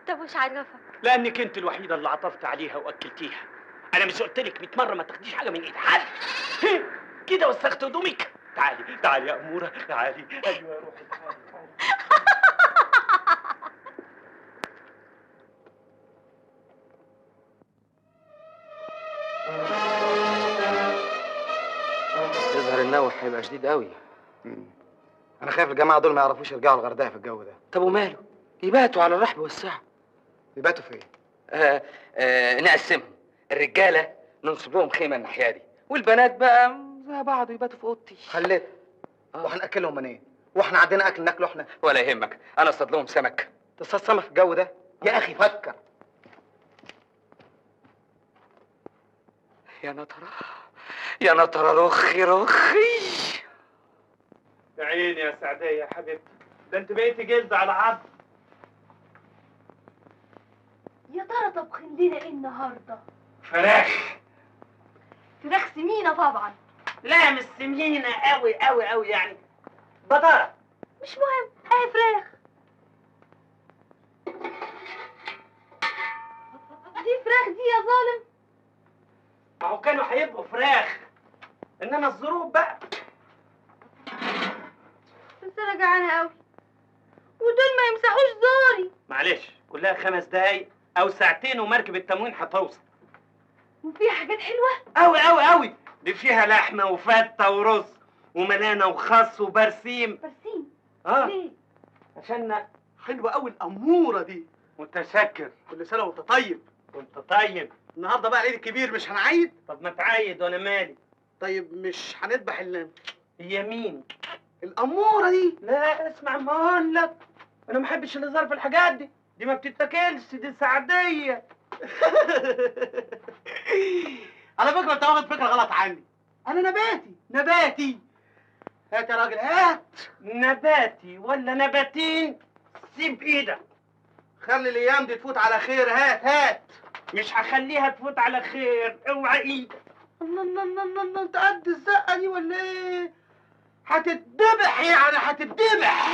Speaker 7: طب وش عرفك؟
Speaker 6: لانك انت الوحيده اللي عطفت عليها واكلتيها. انا مش قلت لك 100 مره ما تاخديش حاجه من ايد حد؟ كده وسخت هدومك. تعالي تعالي يا اموره، تعالي. ايوه يا روحي، تعالي تعالي.
Speaker 12: يظهر النوح هيبقى شديد قوي.
Speaker 2: انا خايف الجماعه دول ما يعرفوش يرجعوا الغردقه في الجو ده.
Speaker 12: طب وماله؟ يباتوا على الرحب والسعه.
Speaker 2: يباتوا فين؟
Speaker 12: نقسمهم. الرجاله ننصب لهم خيمه الناحيه دي، والبنات بقى زي بعض يباتوا في اوضتي.
Speaker 2: خليت. وهناكلهم منين؟ واحنا عندنا اكل ناكله احنا؟
Speaker 12: ولا يهمك، انا اصطاد لهم سمك.
Speaker 2: تصطاد سمك في الجو ده؟ يا اخي فكر.
Speaker 12: يا نطره يا نطره، رخي رخي.
Speaker 6: يا عيني يا سعديه يا حبيبتي، ده انت بقيتي جلد على عظم.
Speaker 3: يا ترى طبخين لنا ايه النهارده؟
Speaker 6: فراخ.
Speaker 3: فراخ سمينه طبعا.
Speaker 6: لا مش سمينه قوي قوي قوي، يعني بطاره.
Speaker 3: مش مهم، اهي فراخ. دي فراخ دي يا ظالم.
Speaker 6: ما هو كانوا هيبقوا فراخ، انما الظروف بقى.
Speaker 3: بس انا جعانه قوي، ودول ما يمسحوش زوري.
Speaker 6: معلش، كلها 5 دقايق او ساعتين ومركب التموين هتوصل.
Speaker 3: وفيها حاجات حلوه
Speaker 6: قوي قوي قوي. دي فيها لحمه وفته ورز وملانه وخس وبرسيم.
Speaker 3: برسيم؟
Speaker 6: ليه؟ عشان حلوه قوي الاموره دي. متشكر. كل سنه وانت طيب. وانت طيب. النهارده بقى العيد الكبير، مش هنعيد؟ طب ما تعيد وانا مالي. طيب مش هنذبح هي مين؟ الاموره دي. لا اسمع ما اقول لك، انا ما بحبش الهزار في الحاجات دي ما بتتاكلش، دي سعديه. على فكره انت واخد فكره غلط عني. انا نباتي. هات يا راجل هات. نباتي ولا نباتين؟ سيب ايدك، خلي الايام دي تفوت على خير. هات. مش هخليها تفوت على خير، اوعى ايدك. الله انت قد الزقه دي ولا ايه؟ هتتذبح يعني هتتذبح.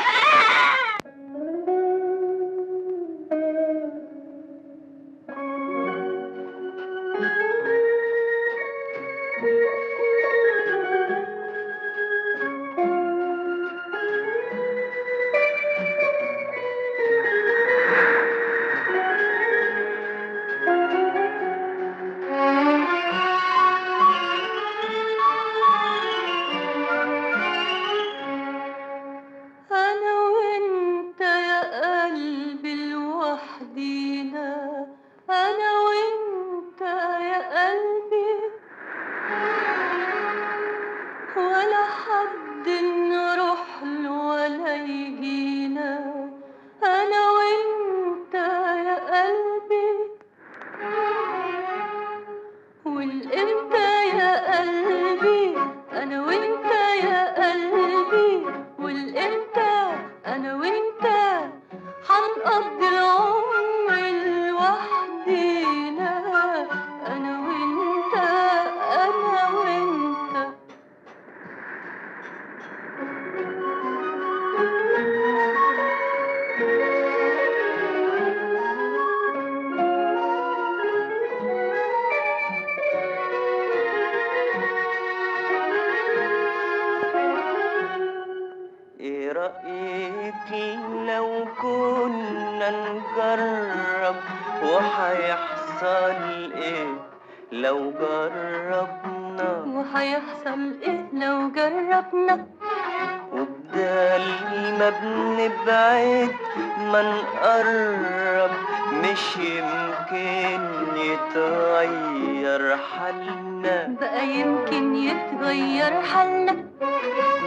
Speaker 11: وهيحصل ايه لو جربنا وبدال ما بنبعد ما نقرب مش يمكن يتغير حالنا
Speaker 14: بقى يمكن يتغير حالنا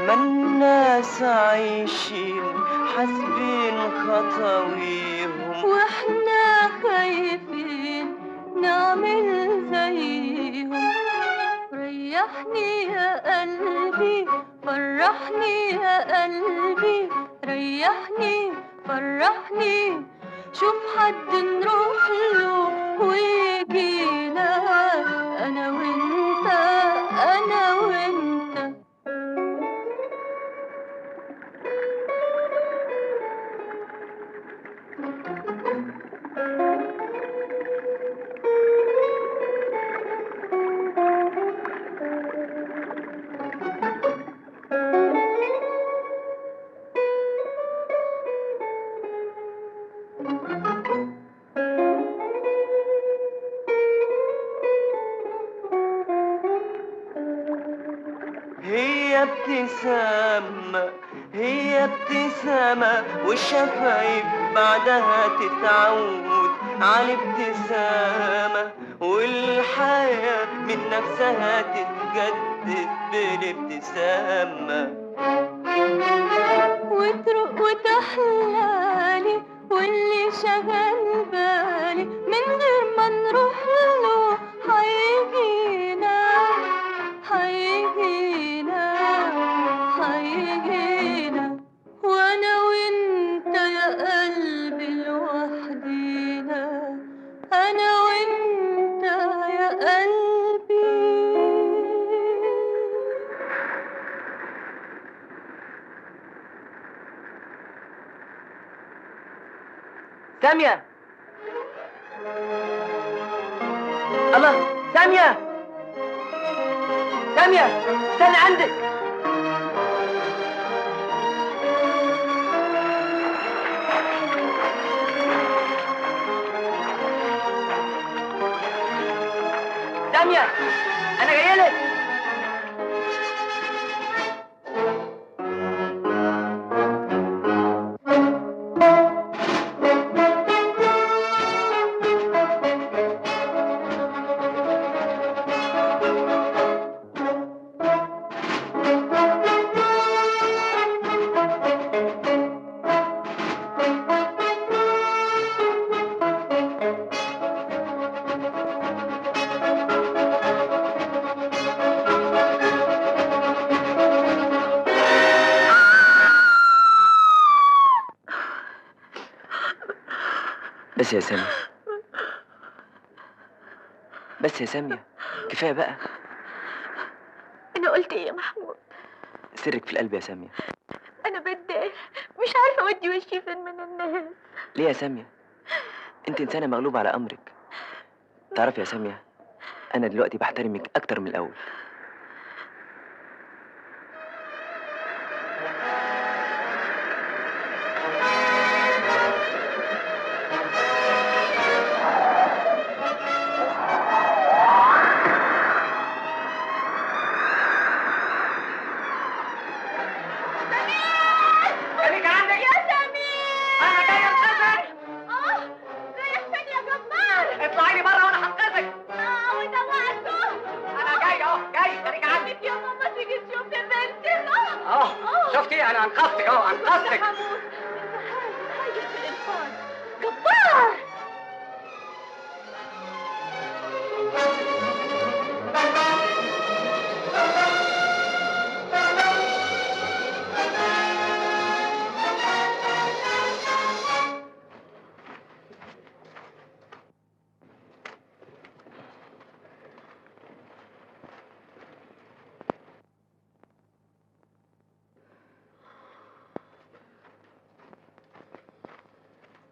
Speaker 11: ما الناس عايشين حاسبين خطاويهم
Speaker 14: واحنا خايفين نعمل زيهم ريحني يا قلبي فرحني يا قلبي ريحني فرحني شوف حد نروح له ويجينا انا وانت انا وانت
Speaker 11: ابتسامة، هي ابتسامة والشفايف بعدها تتعود على ابتسامة، والحياة من نفسها تتجدد بالابتسامة.
Speaker 14: وتروق وتحلالي واللي شغل بالي من غير ما نروح له هيجينا هيجينا هيجينا، وانا وانت يا قلبي لوحدينا، انا وانت يا قلبي.
Speaker 11: سامية، الله، سامية سامية، استنى عندك. سامية، أنا جايلك. بس يا سامية، بس يا سامية، كفاية بقى.
Speaker 3: أنا قلت إيه يا محمود؟
Speaker 11: سرك في القلب يا سامية.
Speaker 3: أنا بتضايق، مش عارفة أودي وشي فين من الناس.
Speaker 11: ليه يا سامية؟ أنت إنسانة مغلوبة على أمرك. تعرفي يا سامية، أنا دلوقتي بحترمك أكتر من الأول.
Speaker 4: خليك عندك
Speaker 3: يا سمير،
Speaker 4: انا جاي انقذك.
Speaker 3: رايح فين يا جبار؟
Speaker 4: اطلعي لي بره وانا هنقذك.
Speaker 3: ودوقته.
Speaker 4: انا جاي اهو، جاي. خليك عندك
Speaker 3: يا ماما تيجي تشوف بنتي.
Speaker 4: شفتي؟ انا انقذتك اهو، انقذتك.
Speaker 3: هايل في الانقاذ جبار.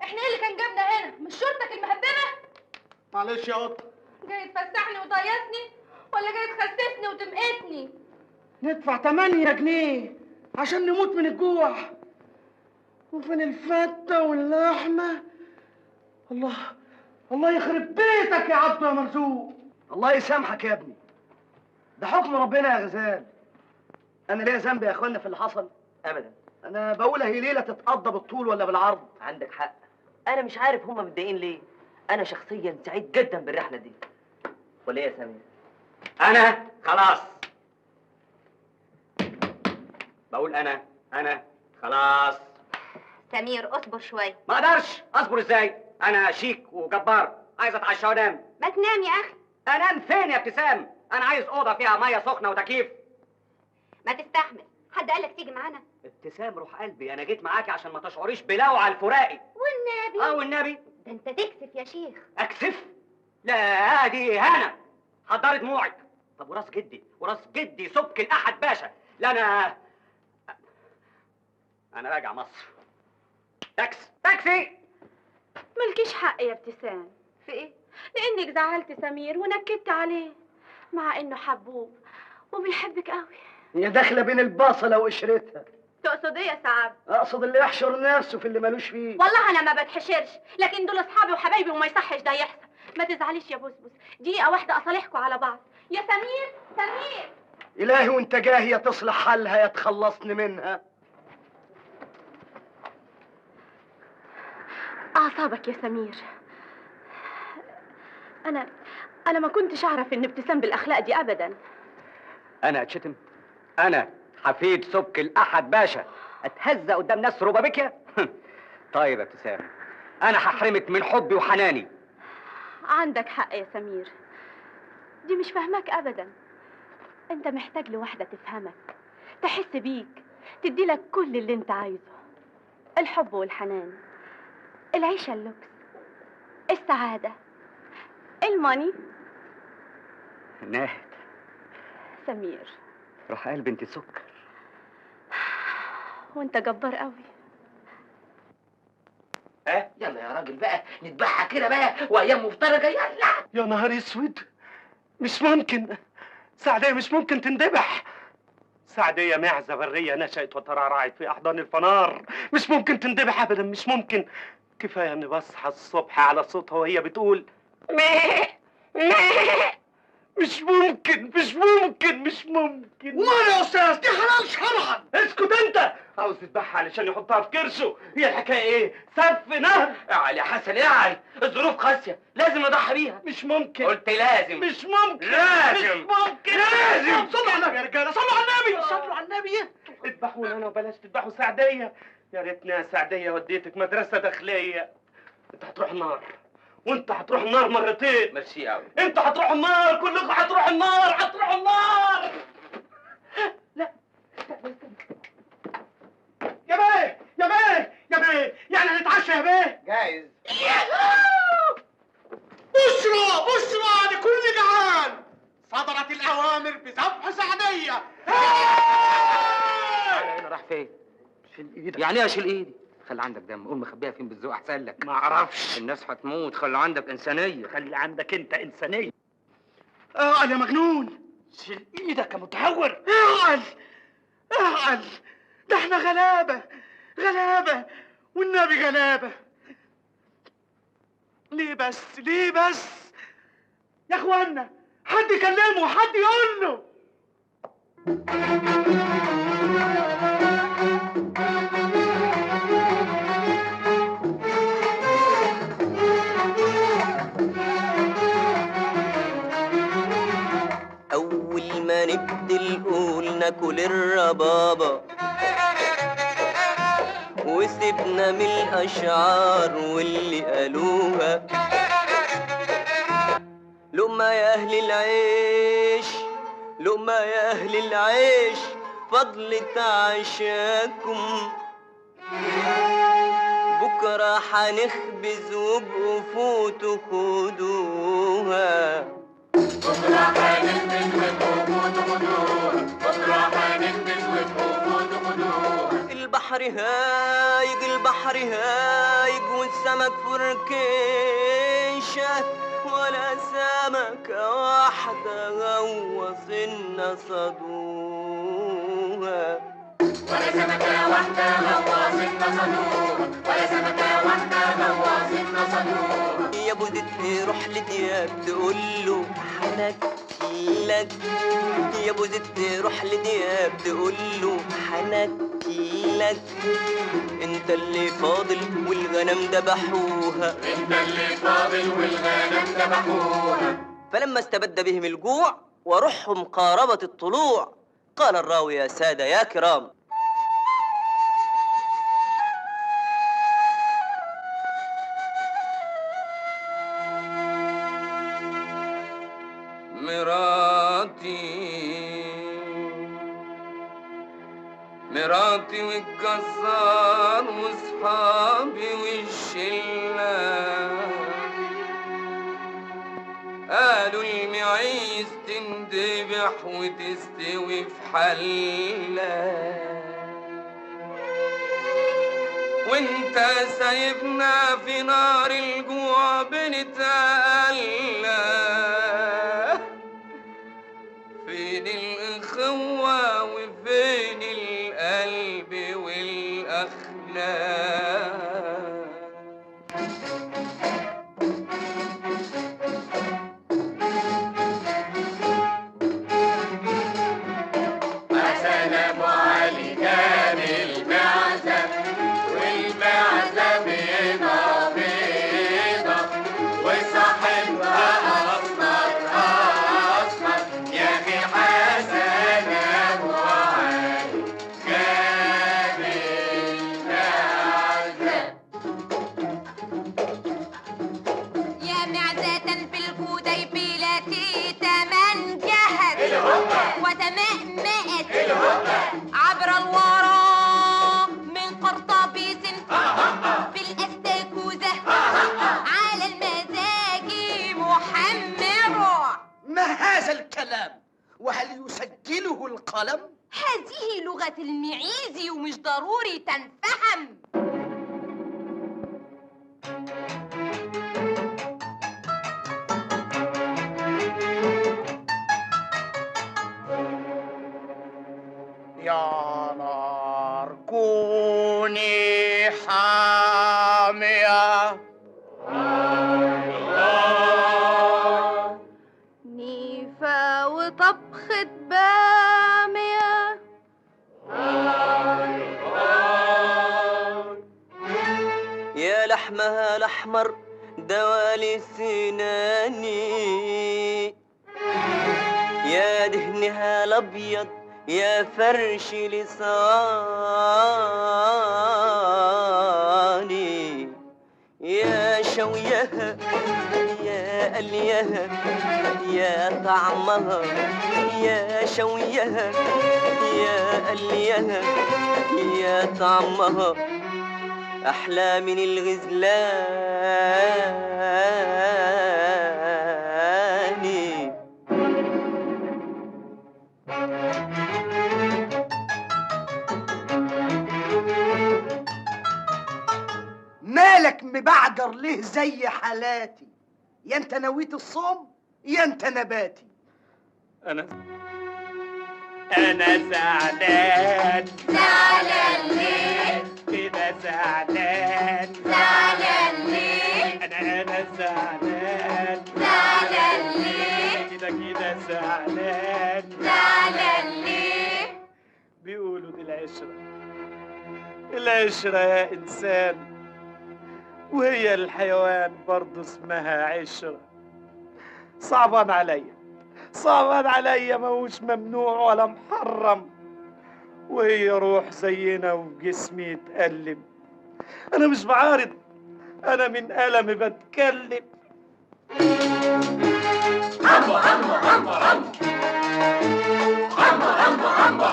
Speaker 9: احنا ايه اللي كان جابنا هنا؟ مش شرطك المهببه؟
Speaker 1: معلش يا قطة،
Speaker 9: جاي تفسحني وتضيسني ولا جاي تخسسني وتمقتني؟
Speaker 1: ندفع 8 جنيه عشان نموت من الجوع، وفين الفتة واللحمة؟ الله يخرب بيتك يا عبد يا مرزوق.
Speaker 2: الله يسامحك يا ابني، ده حكم ربنا يا غزال. انا ليا ذنب يا اخوانا في اللي حصل؟
Speaker 11: أبدا.
Speaker 2: انا بقول هي ليله تتقضى بالطول ولا بالعرض؟
Speaker 11: عندك حق، أنا مش عارف هما متضايقين ليه. أنا شخصيا سعيد جدا بالرحلة دي. ولا إيه يا سامية؟
Speaker 4: انا خلاص بقول انا خلاص.
Speaker 7: سمير اصبر شوية.
Speaker 4: ما اقدرش اصبر ازاي؟ انا شيك وجبار، عايز اتعشى وانام.
Speaker 7: ما تنام يا اخي.
Speaker 4: انام فين يا ابتسام؟ انا عايز اوضه فيها ميه سخنه وتكييف.
Speaker 7: ما تستحمل، حد قالك تيجي معانا؟
Speaker 4: ابتسام روح قلبي، انا جيت معاكي عشان ما تشعريش بلوعه الفرائي.
Speaker 7: والنبي.
Speaker 4: والنبي.
Speaker 7: ده انت تكسف يا شيخ.
Speaker 4: اكسف؟ لا دي اهانه. حضري دموعك. طب وراس جدي سبك الاحد باشا. لا انا راجع مصر. تاكسي.
Speaker 3: ملكيش حق يا ابتسام.
Speaker 7: في ايه؟
Speaker 3: لانك زعلت سمير ونكدت عليه، مع انه حبوب وبيحبك قوي.
Speaker 2: هي داخله بين البصله وقشرتها.
Speaker 3: تقصد ايه يا سعد؟
Speaker 2: اقصد اللي يحشر نفسه في اللي مالوش فيه.
Speaker 3: والله انا ما بتحشرش، لكن دول اصحابي وحبايبي وما يصحش ده يحصل. ما تزعليش يا بسبس، دقيقه واحده اصالحكوا على بعض. يا سمير
Speaker 2: إلهي وانت جاي يا تصلح حالها يا تخلصني منها.
Speaker 3: أعصابك يا سمير. أنا ما كنتش أعرف إن ابتسام بالأخلاق دي أبداً.
Speaker 4: انا اتشتم؟ انا حفيد سبك الاحد باشا اتهزى قدام ناس ربابيكيا؟ طيب يا ابتسام، انا هحرمك من حبي وحناني.
Speaker 3: عندك حق يا سمير، دي مش فاهماك أبداً. أنت محتاج لواحدة تفهمك، تحس بيك، تديلك كل اللي أنت عايزه. الحب والحنان، العيشة اللوكس، السعادة، الماني.
Speaker 4: ناهد
Speaker 3: سمير،
Speaker 4: روح قلبي انت سكر.
Speaker 3: وانت جبار قوي.
Speaker 10: يلا يا راجل بقى نذبحها كده بقى وايام مفترجه. يلا
Speaker 6: يا نهار اسود، مش ممكن. سعدية مش ممكن تندبح. سعدية معزة برية نشأت وترعرعت في أحضان الفنار، مش ممكن تندبح أبدا، مش ممكن. كفاية إني بصحى الصبح على صوتها وهي بتقول ميه ميه. مش ممكن مش ممكن مش ممكن.
Speaker 2: وماله يا أستاذ؟ دي حلال شرعا.
Speaker 6: اسكت أنت. عاوز تذبحها علشان يحطها في كرشه. هي الحكاية إيه؟ سف نهر.
Speaker 12: اعلى يا حسن اعلى، الظروف قاسيه لازم نضحي بيها.
Speaker 6: مش ممكن.
Speaker 12: قلت لازم.
Speaker 6: مش ممكن.
Speaker 12: لازم.
Speaker 6: مش ممكن. لازم.
Speaker 2: صلوا على النبي يا رجالة، صلوا على النبي، صلوا على النبي.
Speaker 6: اذبحونا انا وبلاش تذبحوا سعدية. يا ريتني يا سعدية وديتك مدرسة داخلية. انت هتروح النار، وانت هتروح النار مرتين.
Speaker 12: ميرسي قوي.
Speaker 6: انت هتروح النار، كلكم هتروحوا النار، هتروحوا النار. لا يا بيه يا بيه يا بيه، يعني هنتعشى يا بيه؟
Speaker 2: جايز.
Speaker 1: بشرى بشرى لكل جعان، صدرت الأوامر بذبح سعدية.
Speaker 12: انا راح فين؟ شيل ايدك. يعني ايه اشيل ايدي؟ خلي عندك دم، قول مخبيها فين بالذوق احسن لك.
Speaker 6: ما اعرفش.
Speaker 12: الناس هتموت، خلي عندك انسانيه.
Speaker 6: خلي عندك انت انسانيه. اعقل يا مجنون. شيل ايدك يا متهور. اعقل اعقل، ده احنا غلابه غلابه والنبي غلابه. ليه بس ليه بس يا اخوانا؟ حد يكلمه، حد يقول له.
Speaker 11: أول ما نبدي نقول ناكل الربابة، وسيبنا من الأشعار واللي قالوها. لقمة يا أهل العيش، لقمة يا أهل العيش، فضلت عشاكم. بكرة حنخبز وابقوا فوتوا خدوها.
Speaker 1: بكرة هننبذ وفوت خدوها، بكرة هننبذ وفوت خدوها.
Speaker 11: البحر هايج البحر هايج والسمك فركيشة، ولا سمكة واحدة غوصنا صدوها.
Speaker 1: ولا سمكة واحدة غواصنا صدوها، ولا سمكة واحدة غواصنا صدوها.
Speaker 11: يا ابو زيد روح لدياب تقول له حنكلك، يا ابو زيد روح لدياب تقول له حنكلك. انت اللي فاضل والغنم ذبحوها،
Speaker 1: انت اللي فاضل والغنم ذبحوها.
Speaker 11: فلما استبد بهم الجوع وروحهم قاربت الطلوع، قال الراوي يا سادة يا كرام:
Speaker 12: مراتي والجزار وصحابي والشلة قالوا المعيز تندبح وتستوي في حلة، وانت سايبنا في نار الجوع بنتألى. فين الأخوة وفين القلب والأخلاق؟
Speaker 5: تمأمأت عبر الورى من قرطبيس في الاستاكوزة على المزاج محمر.
Speaker 15: ما هذا الكلام؟ وهل يسجله القلم؟
Speaker 5: هذه لغة المعيز ومش ضروري تنفهم.
Speaker 1: يا نار كوني حامية
Speaker 3: نيفا وطبخة بامية
Speaker 11: يا لحمها الأحمر دوالي سناني، يا دهنها الأبيض يا فرش لساني، يا شويها يا قليها يا طعمها، يا شويها يا قليها يا طعمها، أحلى من الغزلان.
Speaker 15: مالك مبعجر ليه زي حالاتي؟ يا انت نويت الصوم يا انت نباتي.
Speaker 6: انا زعلان.
Speaker 5: زعلان ليه؟
Speaker 6: كده زعلان.
Speaker 5: زعلان ليه؟
Speaker 6: انا زعلان.
Speaker 5: زعلان ليه؟
Speaker 6: كده زعلان.
Speaker 5: زعلان ليه؟
Speaker 6: بيقولوا دي العشرة يا إنسان، وهي الحيوان برضه اسمها عشرة. صعبان عليا ماهوش ممنوع ولا محرم، وهي روح زينا وجسمي يتألم. أنا مش بعارض، أنا من ألمي بتكلم.
Speaker 5: عمو عمو عمو عمو عمو عمو عمو عمو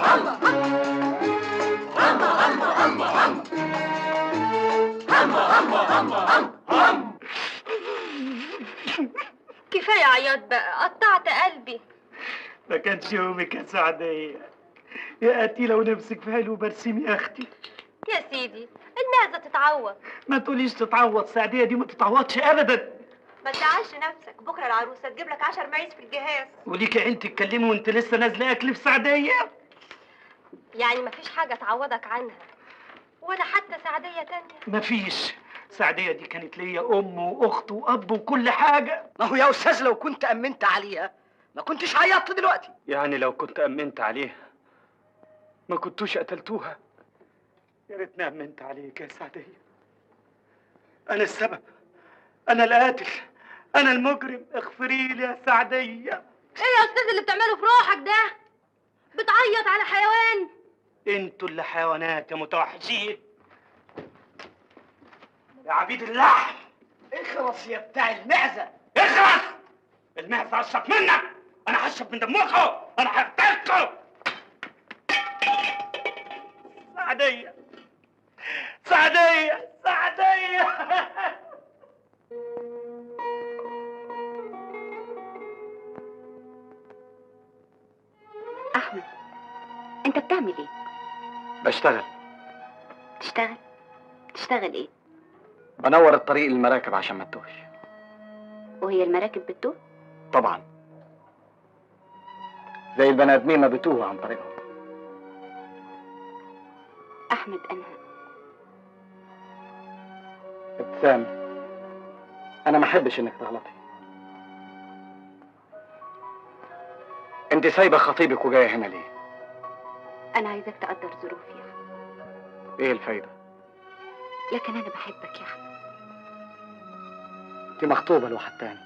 Speaker 5: عمو عمو عمو عمو عمو. كفاية عياط بقى، قطعت قلبي.
Speaker 6: ما كانش يومك يا سعدية يا قتيلة، ونفسك في حلو برسيم يا أختي.
Speaker 5: يا سيدي المعزة تتعوض.
Speaker 6: ما تقوليش تتعوض، سعدية دي ما تتعوضش أبدا.
Speaker 5: ما تزعلش نفسك، بكرة العروسة تجيب لك 10 معيز في الجهاز.
Speaker 6: وليك عين تتكلمي وانت لسه نازلة أكل في سعدية؟
Speaker 5: يعني مفيش حاجة تعوضك عنها ولا حتى سعدية تانية؟
Speaker 6: مفيش. سعدية دي كانت ليا أم وأخت وأب وكل حاجة.
Speaker 15: ما هو يا استاذ لو كنت امنت عليها ما كنتش عيطت دلوقتي.
Speaker 6: يعني لو كنت أمنت عليها ما كنتوش قتلتوها؟ يا ريتني أمنت عليك يا سعدية. أنا السبب، أنا القاتل، أنا المجرم. اغفري لي يا سعدية.
Speaker 5: ايه يا استاذ اللي بتعمله في روحك ده؟ بتعيط على حيوان؟
Speaker 6: انتوا اللي حيوانات يا متوحشين يا عبيد اللحم.
Speaker 15: اخرس يا بتاع المعزة،
Speaker 6: اخرس. المعزة هشرب منك، انا هشرب من دمكم، انا هقتلكم. سعدية سعدية سعدية.
Speaker 7: أحمد، أنت بتعمل إيه؟
Speaker 8: بشتغل.
Speaker 7: تشتغل إيه؟
Speaker 8: بنور الطريق للمراكب عشان ما تتوهش.
Speaker 7: وهي المراكب بتتوه؟
Speaker 8: طبعا، زي البني آدمين ما بتوه عن طريقهم.
Speaker 7: أحمد،
Speaker 8: ابتسام، أنا ما أحبش إنك تغلطي. أنت سايبة خطيبك وجاية هنا ليه؟
Speaker 7: أنا عايزك تقدر ظروفي يا أحمد.
Speaker 8: إيه الفايدة؟
Speaker 7: لكن أنا بحبك يا أحمد.
Speaker 8: أنت مخطوبة لواحد تاني.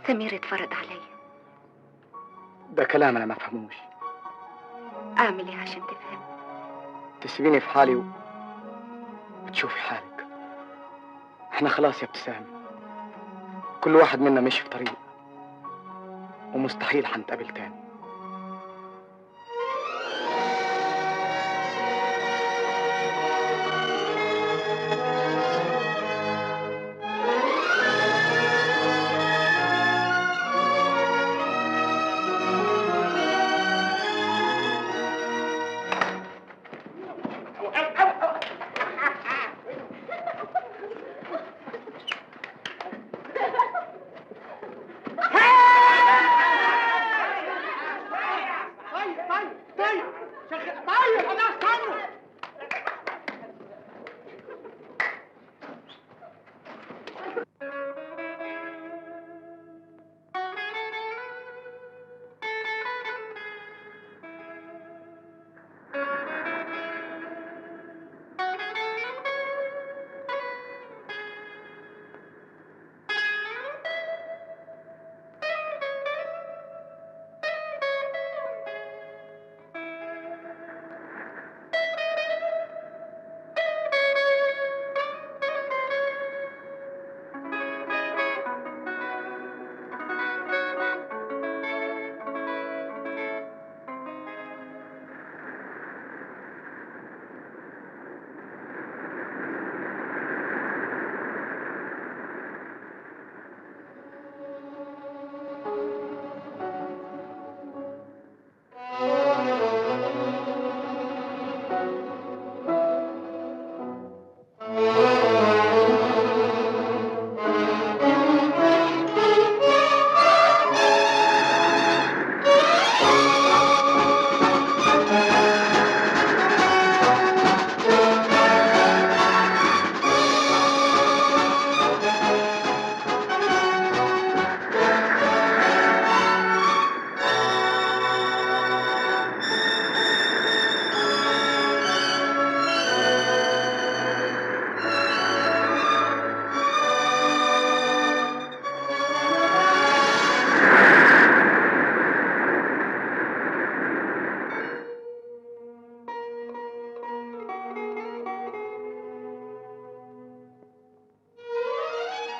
Speaker 7: سمير اتفرض عليا.
Speaker 8: ده كلام أنا ما أفهموش.
Speaker 7: أعمل إيه عشان تفهم؟
Speaker 8: تسيبيني في حالي وتشوفي حالك. احنا خلاص يا ابتسام، كل واحد منا مشي في طريق، ومستحيل هنتقابل تاني.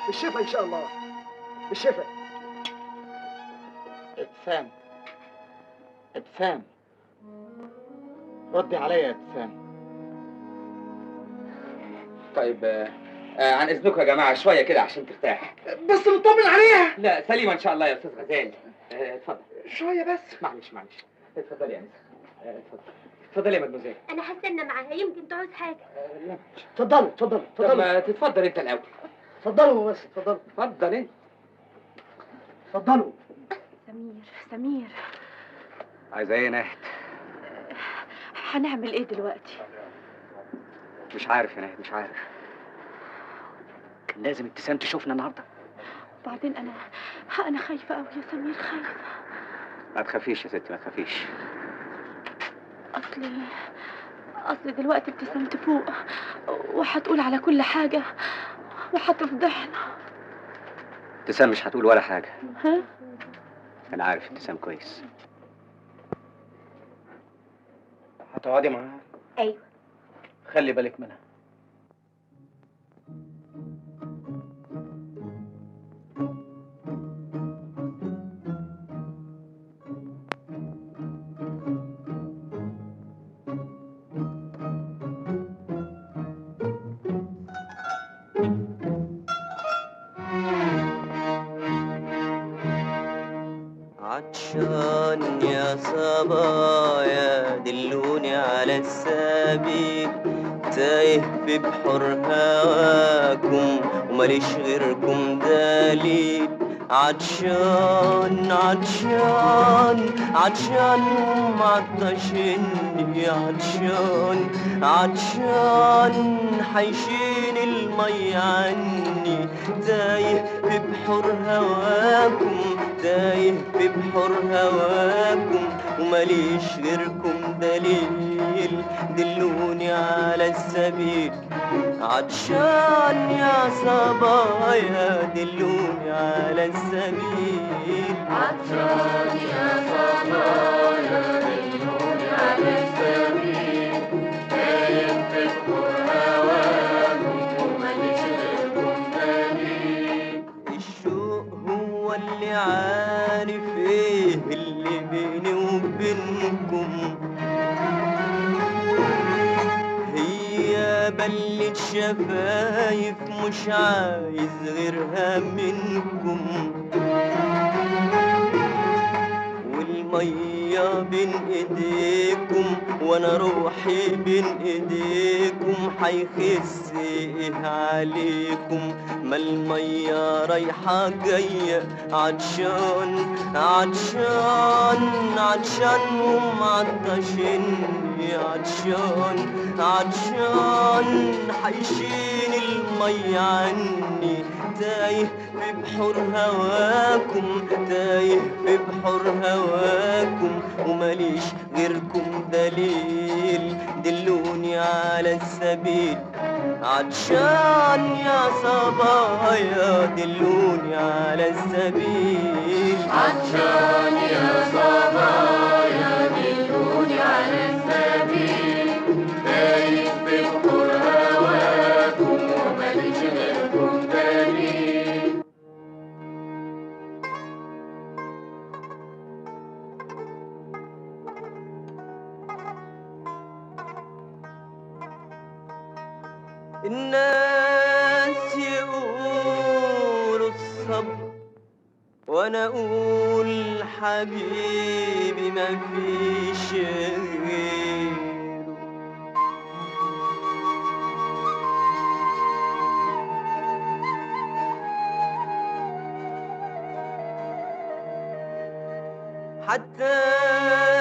Speaker 2: بالشفا ان شاء الله، بالشفا.
Speaker 8: ابتسام، ابتسام، ردي عليا يا ابتسام.
Speaker 12: طيب عن اذنكم يا جماعه شويه كده عشان ترتاح.
Speaker 15: بس نطمن عليها.
Speaker 12: لا سليمه ان شاء الله يا استاذ غزال. اتفضل.
Speaker 15: شويه بس.
Speaker 12: معلش اتفضلي يا انسه. اتفضلي يا مدموزيل.
Speaker 7: انا هستنى معاها يمكن تعوز حاجه.
Speaker 12: لا
Speaker 2: اتفضلوا اتفضلوا
Speaker 12: طب
Speaker 2: اتفضلوا.
Speaker 12: تتفضل انت الاول.
Speaker 2: اتفضلوا بس اتفضلوا.
Speaker 12: اتفضل انت.
Speaker 2: اتفضلوا.
Speaker 3: سمير
Speaker 4: عايزة ايه يا ناهد؟
Speaker 3: هنعمل ايه دلوقتي؟
Speaker 4: مش عارف يا ناهد، مش عارف. كان لازم ابتسام تشوفنا النهارده.
Speaker 3: بعدين انا خايفه قوي يا سمير، خايفه.
Speaker 4: ما تخافيش يا ستي، ما تخافيش.
Speaker 3: اصل دلوقتي ابتسام تفوق وهتقول على كل حاجه وهتفضحنا.
Speaker 4: ابتسام مش هتقول ولا حاجة.
Speaker 3: ها؟
Speaker 4: انا عارف ابتسام كويس.
Speaker 8: هتقعدي معاها؟
Speaker 7: ايوه.
Speaker 8: خلي بالك منها.
Speaker 11: عطشان يا صبايا دلوني على السبيل، تايه في بحر هواكم وماليش غيركم دليل. عطشان عطشان عطشان ومعطشني، عطشان عطشان حيشيل المي عني، تايه في بحر هواكم، تايه في بحر هواكم وماليش غيركم دليل، دلوني على السبيل. عطشان يا صبايا دلوني على السبيل، عطشان يا صبايا دلوني على السبيل، تايه في بحر هواكم وماليش غيركم دليل. الشوق هو اللي عارف ايه اللي بيني وبينكم، هي بلة شفايف مش عايز غيرها منكم، والمية بين ايديكم وانا روحي بين ايديكم، حيخس ايه عليكم ما المية رايحة جاية. عطشان عطشان عطشان ومعطشني، عطشان عطشان حيشيل المي عني، تايه في بحر هواكم، تايه في بحر هواكم وماليش غيركم دليل، دلوني على السبيل. عطشان يا صبايا دلوني على السبيل، عطشان يا صبايا دلوني على السبيل، تايه في بحر هواكم وماليش غيركم دليل. الناس يقولوا الصبر وانا اقول حبيبي ما فيش غيره، حتى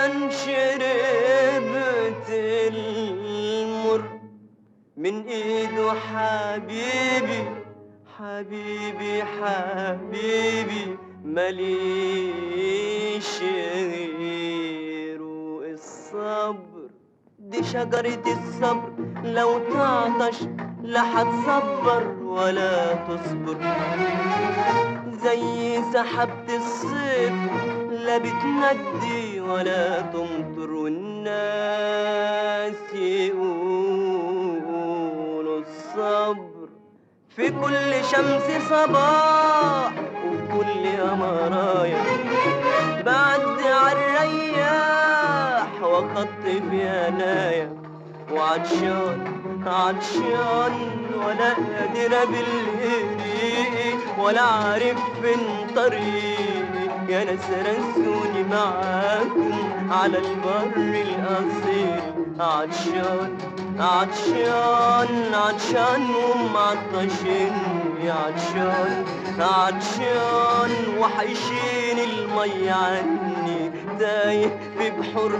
Speaker 11: ان شربت المر من ايده حبيبي حبيبي حبيبي ماليش غيره. الصبر دي شجرة الصبر، لو تعطش لا هتصبر ولا تصبر، زي سحابة الصيف لا بتندي ولا تمطر. والناس يقولوا الصبر في كل شمس صباح وفي كل قمرايا بعدي عالرياح واخطف ينايا وعطشان ولا قادر بالإيدي ولا عارف فين طريقي يا ناس رسوني معاكم على البر الأصيل عطشان ومعطشني عطشان وحيشين المي عني تايه في بحور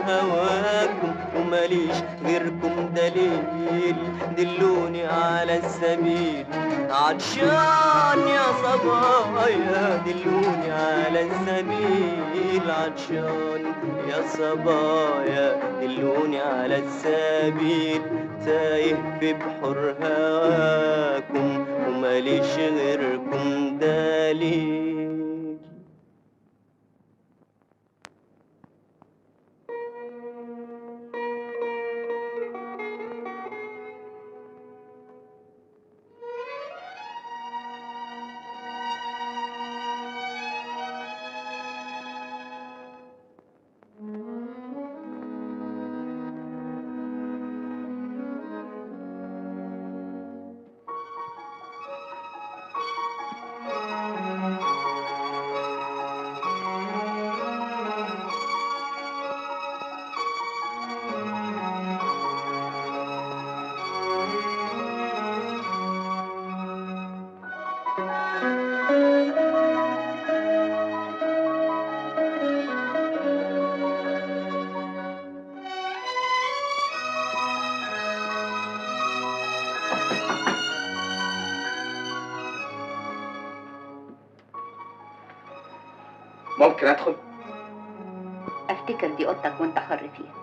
Speaker 11: هواكم وماليش غيركم دليل دلوني على السبيل عطشان يا صبايا دلوني على السبيل عطشان يا صبايا دلوني على السبيل تايه في بحور هواكم وماليش غيركم دليل.
Speaker 12: ممكن ادخل؟
Speaker 7: افتكر دي اوضتك وانت حر فيها.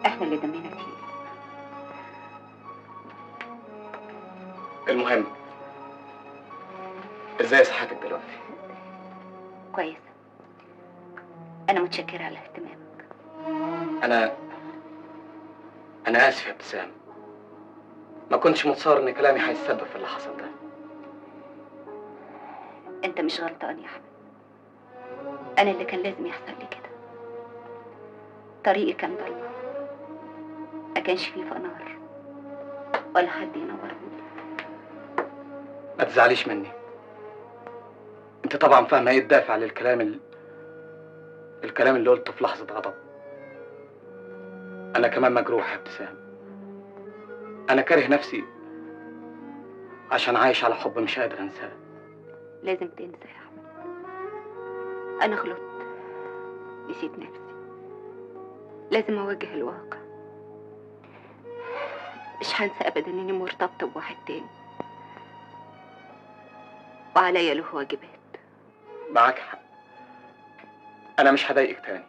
Speaker 7: احنا اللي دمنا تقيل.
Speaker 12: المهم ازاي صحتك دلوقتي؟
Speaker 7: كويس. انا متشكرة على اهتمامك.
Speaker 12: انا اسف يا ابتسام، ما كنتش متصور ان كلامي هيتسبب في اللي حصل ده.
Speaker 7: انت مش غلطان يا احمد، انا اللي كان لازم يحصل لي كده. طريقي كان ضلمه، ما كانش فيه فنار ولا حد ينورهولي.
Speaker 12: ما تزعليش مني، انت طبعا فاهمه ايه الدافع للكلام اللي قلته في لحظه غضب. انا كمان مجروح يا ابتسام، انا كاره نفسي عشان عايش على حب مش قادر انساه.
Speaker 7: لازم تنسى يا احمد، انا غلطت، نسيت نفسي. لازم اواجه الواقع. مش هنسى ابدا اني مرتبطه بواحد تاني وعليا له واجبات.
Speaker 12: معاك حق، انا مش هضايقك تاني.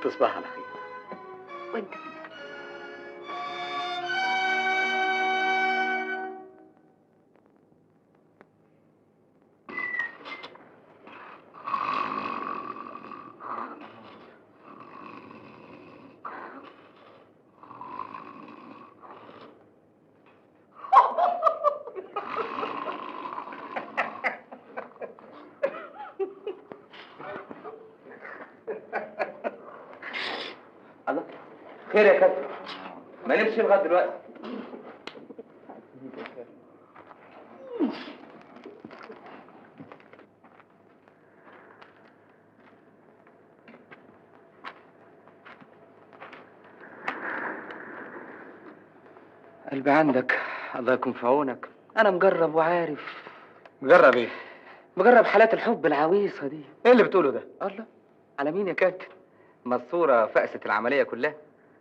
Speaker 12: تصبح على خير.
Speaker 7: وانت
Speaker 12: الله خير يا كابتن، ما نمشي لغايه دلوقتي. قلبي عندك، الله يكون في عونك. انا مجرب وعارف. مجرب ايه؟ مجرب حالات الحب العويصه دي. ايه اللي بتقوله ده؟ الله، على مين يا كابتن؟ ما الصوره فقست العمليه كلها،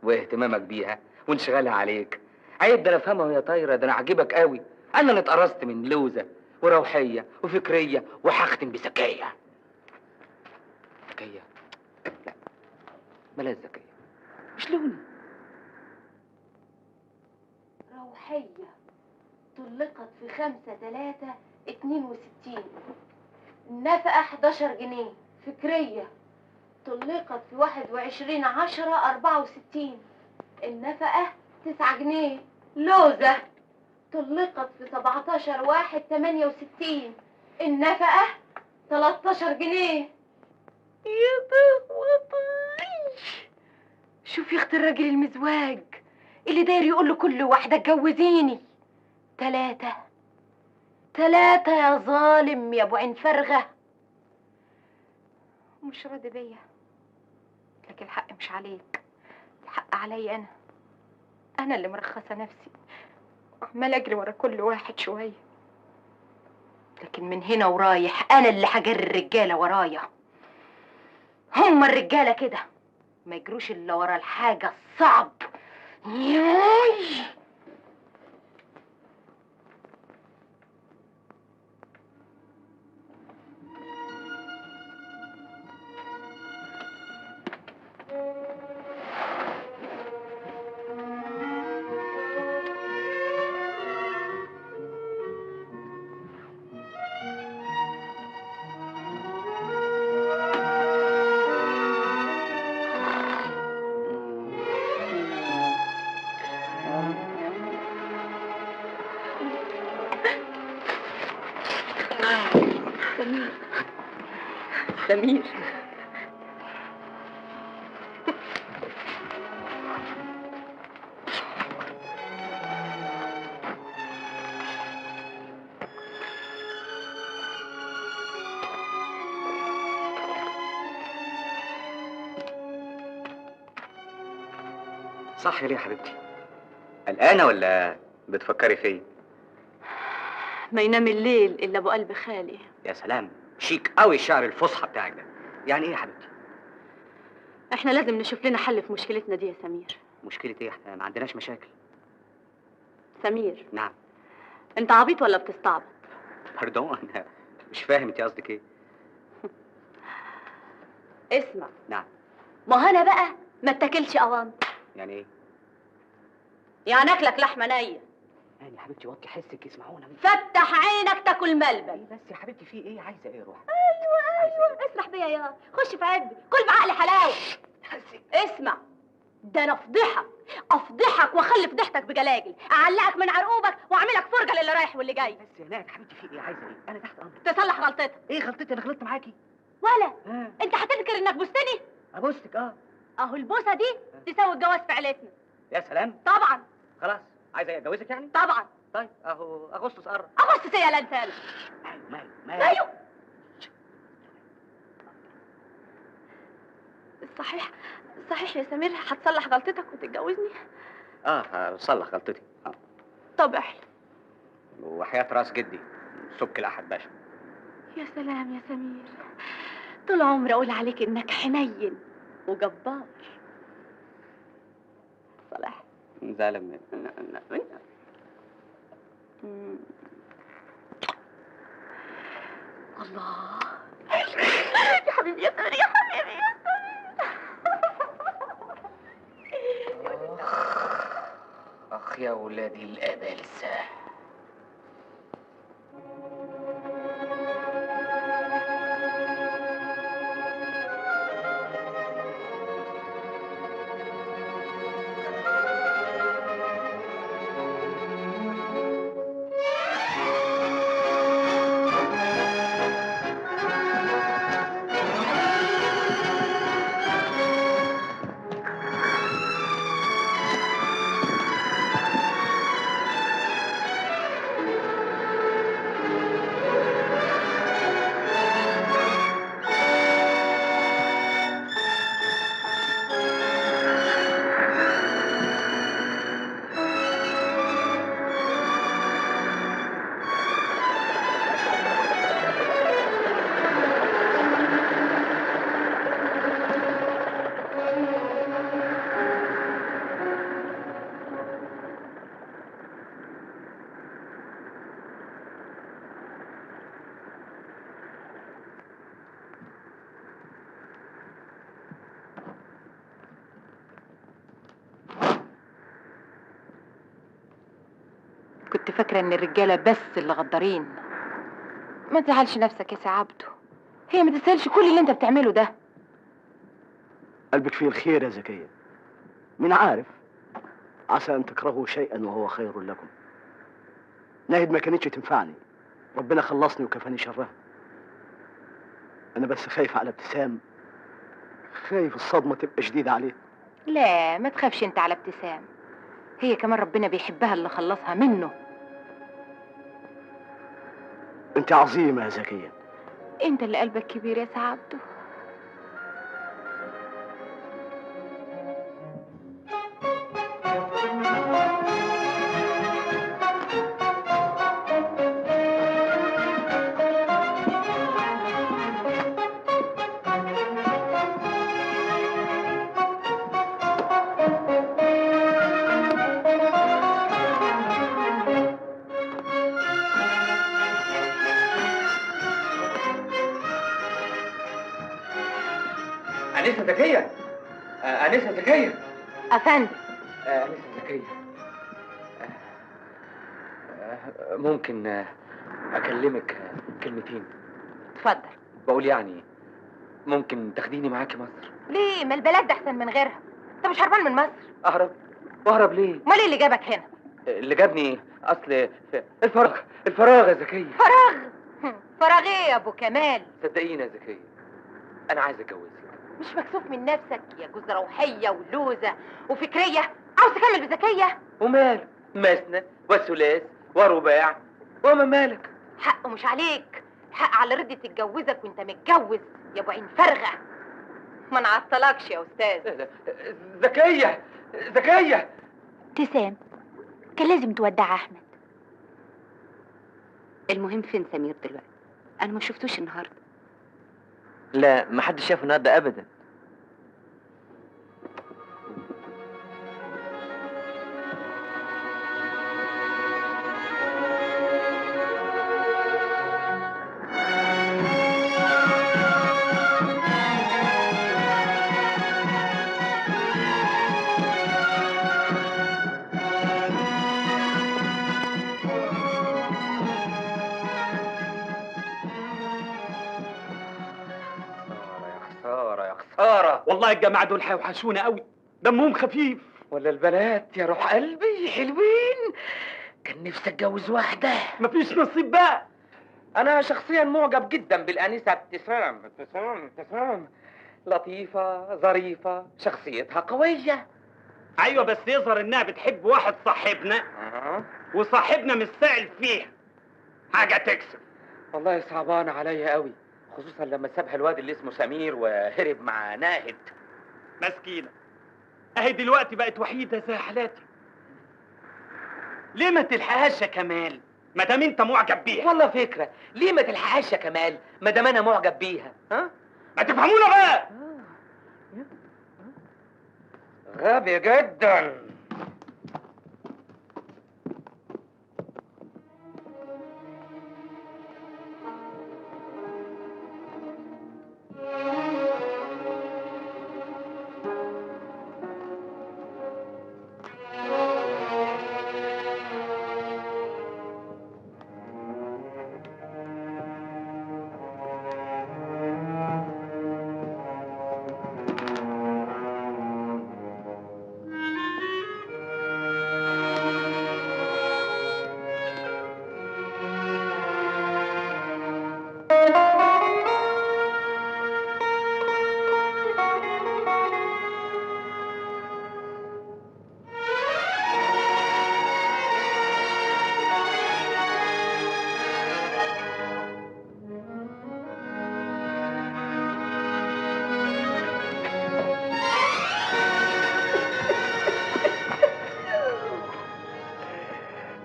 Speaker 12: واهتمامك بيها وانشغالها عليك. عيب ده انا افهمها وهي طايره، ده انا عاجبك قوي. انا اللي اتقرصت من لوزه وروحيه وفكريه وهختم بذكيه. ذكيه؟ لا، بلاش ذكيه، مش لوني.
Speaker 5: روحية طلقت في 5/3/62، النفقة 11 جنيه. فكرية
Speaker 3: طلقت في 21/10/64. النفقة 9 جنيه. لوزة طلقت في 17/1/68. النفقة 13 جنيه.
Speaker 5: يا بخوطي. شوف يا اخت الراجل المزواج اللي داير يقول لكل واحدة اتجوزيني. 3 يا ظالم يا ابو عين فارغة. مش راضي بيا، لكن الحق مش عليك، الحق عليا انا اللي مرخصة نفسي وعمال اجري ورا كل واحد شوية. لكن من هنا ورايح انا اللي هجري الرجالة ورايا. هما الرجالة كده ما يجروش الا ورا الحاجة الصعب. ياي سمير
Speaker 4: صح ليه يا حبيبتي؟ قلقانة ولا بتفكري فيا؟
Speaker 3: ما ينام الليل الا ابو قلب خالي.
Speaker 4: يا سلام، شيك قوي الشعر الفصحى بتاعك ده. يعني ايه يا حبيبتي؟
Speaker 3: احنا لازم نشوف لنا حل في مشكلتنا دي يا سمير.
Speaker 4: مشكلة ايه؟ احنا ما عندناش مشاكل.
Speaker 3: سمير،
Speaker 4: نعم.
Speaker 3: انت عبيط ولا بتستعبط؟
Speaker 4: باردون، انا مش فاهم انت قصدك ايه.
Speaker 3: اسمع.
Speaker 4: نعم.
Speaker 3: ما انا بقى ما اتاكلش اوانط.
Speaker 4: يعني ايه؟
Speaker 3: يعني اكلك لحمه نيه.
Speaker 4: يعني يا حبيبتي وطي حسك يسمعونا.
Speaker 3: فتح عينك تاكل ملبن.
Speaker 4: بس يا حبيبتي في ايه؟ عايزه ايه؟ روح.
Speaker 3: ايوه اسرح بيا يا خش في عبي، كل بعقل حلاوه. اسمع، ده انا افضحك واخلي فضيحتك بجلاجل، اعلقك من عرقوبك واعملك فرجه للي رايح واللي جاي.
Speaker 4: بس هناك حبيبتي في ايه؟ عايزه ايه؟ انا تحت امرك.
Speaker 3: تصلح غلطتك.
Speaker 4: ايه غلطتي؟ انا غلطت معاكي
Speaker 3: ولا انت هتنكر انك بوستني؟
Speaker 4: ابوستك.
Speaker 3: اهو البوسه دي تساوي الجواز في عيلتنا.
Speaker 4: يا سلام.
Speaker 3: طبعا.
Speaker 4: خلاص، عايزه ايه؟ اتجوزك يعني؟
Speaker 3: طبعا.
Speaker 4: طيب اهو اغسطس قرب.
Speaker 3: اغسطس ايه يا لنسان؟
Speaker 4: ماله
Speaker 3: ايوه صحيح يا سمير، هتصلح غلطتك وتتجوزني؟
Speaker 4: هصلح غلطتي.
Speaker 3: طب احلم.
Speaker 4: وحياة راس جدي سك الأحد باشا.
Speaker 3: يا سلام يا سمير، طول عمري اقول عليك انك حنين وجبار. صلاح
Speaker 4: زعلان مني.
Speaker 3: الله يا حبيبي يا سمير، يا حبيبي يا سمير.
Speaker 12: اخ يا ولادي الابلسه.
Speaker 5: كنت فاكرة ان الرجالة بس اللي غدارين. ما تزعلش نفسك يا سي عبده، هي ما تستاهلش كل اللي انت بتعمله ده.
Speaker 16: قلبك فيه الخير يا زكية. من عارف، عسى أن تكرهوا شيئا وهو خير لكم. ناهد ما كانتش تنفعني، ربنا خلصني وكفاني شرها. أنا بس خايف على ابتسام، خايف الصدمة تبقى شديدة عليه.
Speaker 5: لا ما تخافش انت على ابتسام، هي كمان ربنا بيحبها اللي خلصها منه.
Speaker 16: أنت عظيمة يا زكية.
Speaker 5: انت اللي قلبك كبير يا سعادته.
Speaker 12: أنسة زكية، أنسة زكية.
Speaker 5: أفندم.
Speaker 12: أنسة زكية، ممكن أكلمك كلمتين؟
Speaker 5: اتفضل.
Speaker 12: بقول يعني ممكن تاخديني معاكي مصر؟
Speaker 5: ليه؟ ما البلد احسن من غيرها. انت مش هربان من مصر؟
Speaker 12: أهرب؟ وأهرب ليه؟
Speaker 5: امال ايه اللي جابك هنا؟
Speaker 12: اللي جابني أصل الفراغ يا زكية.
Speaker 5: فراغ؟ فراغ ايه يا ابو كمال؟
Speaker 12: صدقيني يا زكية، أنا عايز أتجوزك.
Speaker 5: مش مكسوف من نفسك يا جوز روحية ولوزة وفكرية؟ عاوز تكمل بذكية؟
Speaker 12: ومال مثنى وثلاث ورباع وما مالك؟
Speaker 5: حقه مش عليك، الحق على رضي تتجوزك وانت متجوز يا ابو عين فرغة. ما نعطلكش يا استاذ.
Speaker 12: زكية زكية.
Speaker 7: ابتسام، كان لازم تودع احمد. المهم فين سمير دلوقتي؟ انا ما شفتوش النهارده.
Speaker 11: لا ما حدش شافه النهارده ابدا.
Speaker 6: خسارة والله الجماعة دول هيوحشونا قوي، دمهم خفيف.
Speaker 12: ولا البنات يا روح قلبي حلوين، كان نفسي اتجوز واحدة.
Speaker 6: مفيش نصيب بقى.
Speaker 12: أنا شخصيا معجب جدا بالأنسة ابتسام، لطيفة ظريفة، شخصيتها قوية.
Speaker 6: أيوة بس يظهر إنها بتحب واحد صاحبنا وصاحبنا مش سائل فيها، حاجة تكسب.
Speaker 12: والله صعبان عليا قوي، خصوصا لما سابها الواد اللي اسمه سمير وهرب مع ناهد.
Speaker 6: مسكينة اهي دلوقتي بقت وحيدة زي حالاتي. ليه ما تلحقهاش يا كمال ما دام انت معجب بيها؟
Speaker 12: والله فكرة، ليه ما تلحقهاش يا كمال ما دام انا معجب بيها؟ ها؟
Speaker 6: ما تفهمونا بقى.
Speaker 12: غبي جدا.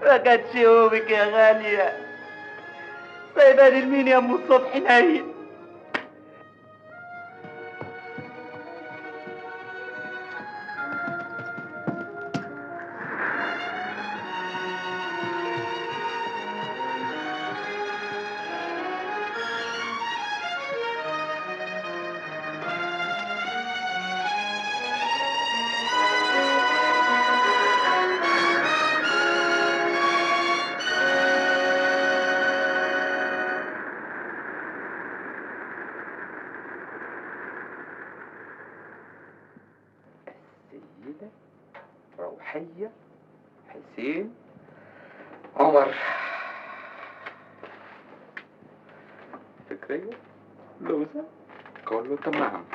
Speaker 6: ما كانتش يومك يا غالية، سايباني لمين يا ام الصبح نايم؟
Speaker 12: روحية، حسين، عمر، فكرية، لوزة، كله تمام.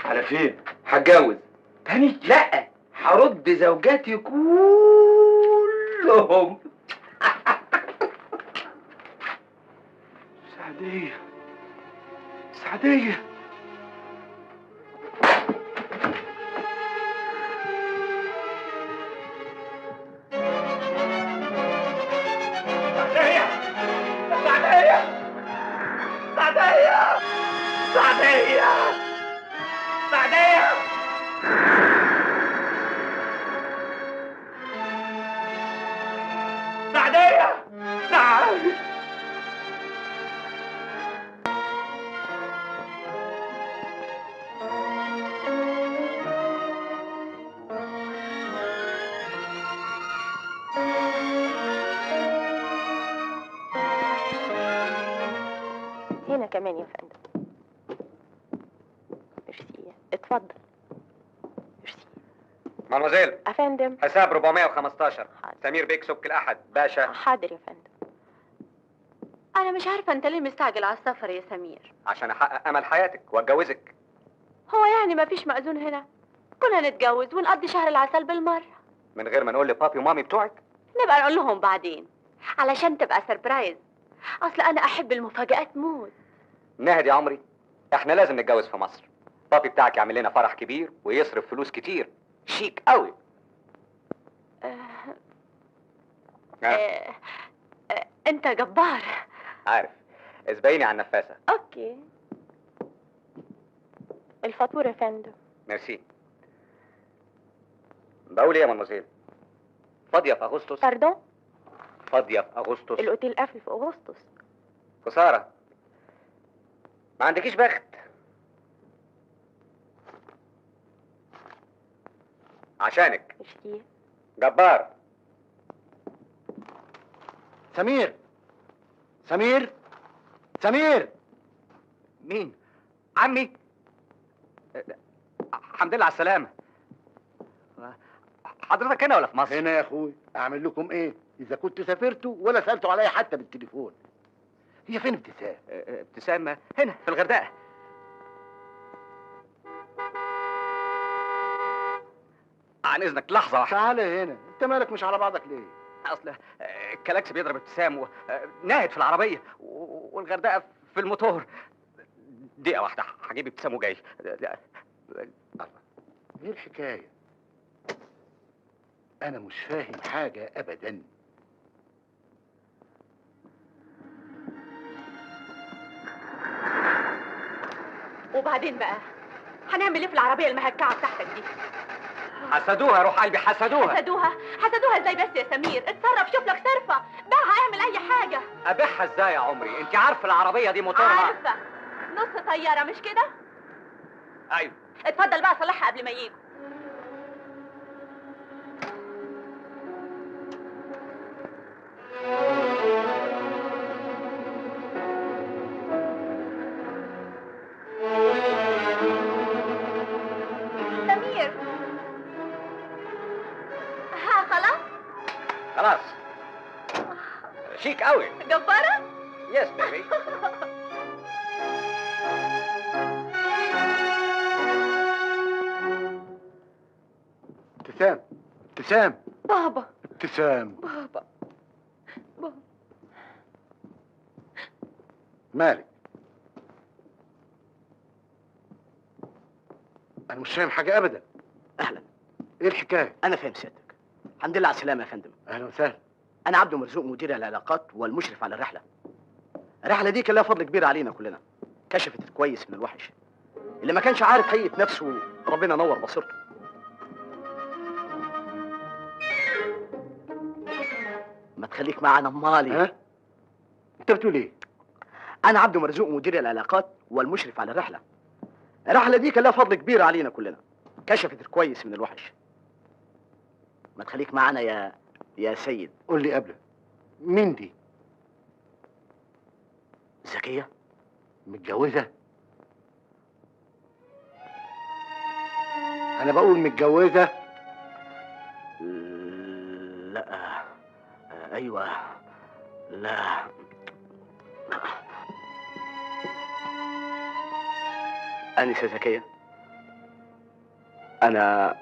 Speaker 8: على فين؟
Speaker 12: هتجوز تاني؟ لا، هرد زوجاتي كلهم.
Speaker 8: سعدية، سعدية،
Speaker 5: هنا كمان يا فندم. ميرسي، اتفضل. ميرسي.
Speaker 4: مانوزيل،
Speaker 5: افندم.
Speaker 4: حساب 415. سمير بيك سك الأحد باشا.
Speaker 5: حاضر يا فندم.
Speaker 3: انا مش عارفه انت ليه مستعجل على السفر يا سمير.
Speaker 4: عشان أحقق أمل حياتك وأتجوزك.
Speaker 3: هو يعني ما فيش مأذون هنا؟ كنا نتجوز ونقضي شهر العسل بالمره،
Speaker 4: من غير ما نقول لبابي ومامي بتوعك.
Speaker 3: نبقى نقول لهم بعدين علشان تبقى سربرايز. اصل انا احب المفاجآت موت.
Speaker 4: ناهد يا عمري، احنا لازم نتجوز في مصر. بابي بتاعك يعمل لنا فرح كبير ويصرف فلوس كتير، شيك قوي.
Speaker 3: انت جبار.
Speaker 4: عارف، اسبقيني على النفاسة.
Speaker 5: اوكي. الفاتورة يا فندم.
Speaker 4: ميرسي. بقول ايه يا مانوزيل؟ فاضية في أغسطس؟
Speaker 5: باردون؟
Speaker 4: فاضية في أغسطس؟
Speaker 5: الأوتيل قافل في أغسطس.
Speaker 4: خسارة، ما عندكيش بخت. عشانك.
Speaker 5: ميرسي.
Speaker 4: جبار.
Speaker 8: سمير، سمير، سمير.
Speaker 4: مين؟ عمي؟ الحمد لله على السلامة. حضرتك هنا ولا في مصر؟
Speaker 8: هنا يا اخوي. اعمل لكم ايه اذا كنت سافرتوا ولا سالتوا عليا حتى بالتليفون؟ هي فين ابتسام؟
Speaker 4: ابتسام هنا في الغردقة. عن اذنك لحظة واحدة.
Speaker 8: تعال هنا. انت مالك مش على بعضك ليه؟
Speaker 4: اصل الكلاكس بيضرب ابتسام وناهد في العربية والغردقة في الموتور. دقيقة واحدة هجيب ابتسام وجاي.
Speaker 8: ايه الحكاية؟ انا مش فاهم حاجة ابدا.
Speaker 3: وبعدين بقى هنعمل ايه في العربيه المهكعه بتاعتك دي؟
Speaker 4: حسدوها روح قلبي، حسدوها.
Speaker 3: حسدوها ازاي بس يا سمير؟ اتصرف، شوف لك صرفه، باعها، اعمل اي حاجه.
Speaker 4: ابيعها ازاي يا عمري؟ انت عارفه العربيه دي موتورها
Speaker 3: عارفه، نص طياره مش كده؟
Speaker 4: ايوه.
Speaker 3: اتفضل بقى صلحها قبل ما ييجوا. سمير، ها خلاص؟
Speaker 4: خلاص. شيك قوي.
Speaker 3: جبارة؟
Speaker 4: يس بيبي.
Speaker 8: ابتسام، ابتسام،
Speaker 5: بابا،
Speaker 8: ابتسام.
Speaker 5: بابا، بابا.
Speaker 8: مالك؟ انا مش فاهم حاجة ابدا.
Speaker 16: اهلا.
Speaker 8: ايه الحكاية؟
Speaker 16: انا فاهم سيادتك. الحمد لله على السلامه يا فندم.
Speaker 8: اهلا وسهلا.
Speaker 16: انا عبده مرزوق، مدير العلاقات والمشرف على الرحله. الرحله دي كان لها فضل كبير علينا كلنا، كشفت الكويس من الوحش. اللي ما كانش عارف حقيقه نفسه ربنا نور بصيرته. ما تخليك معانا امالي.
Speaker 8: ها؟ انت بتقول ايه؟
Speaker 16: انا عبده مرزوق، مدير العلاقات والمشرف على الرحله. الرحله دي كان لها فضل كبير علينا كلنا، كشفت الكويس من الوحش. ما تخليك معانا يا سيد.
Speaker 8: قول لي قبل، مين دي؟
Speaker 16: زكية؟
Speaker 8: متجوزة؟ أنا بقول متجوزة.
Speaker 16: ايوه. لا انسه زكيه، انا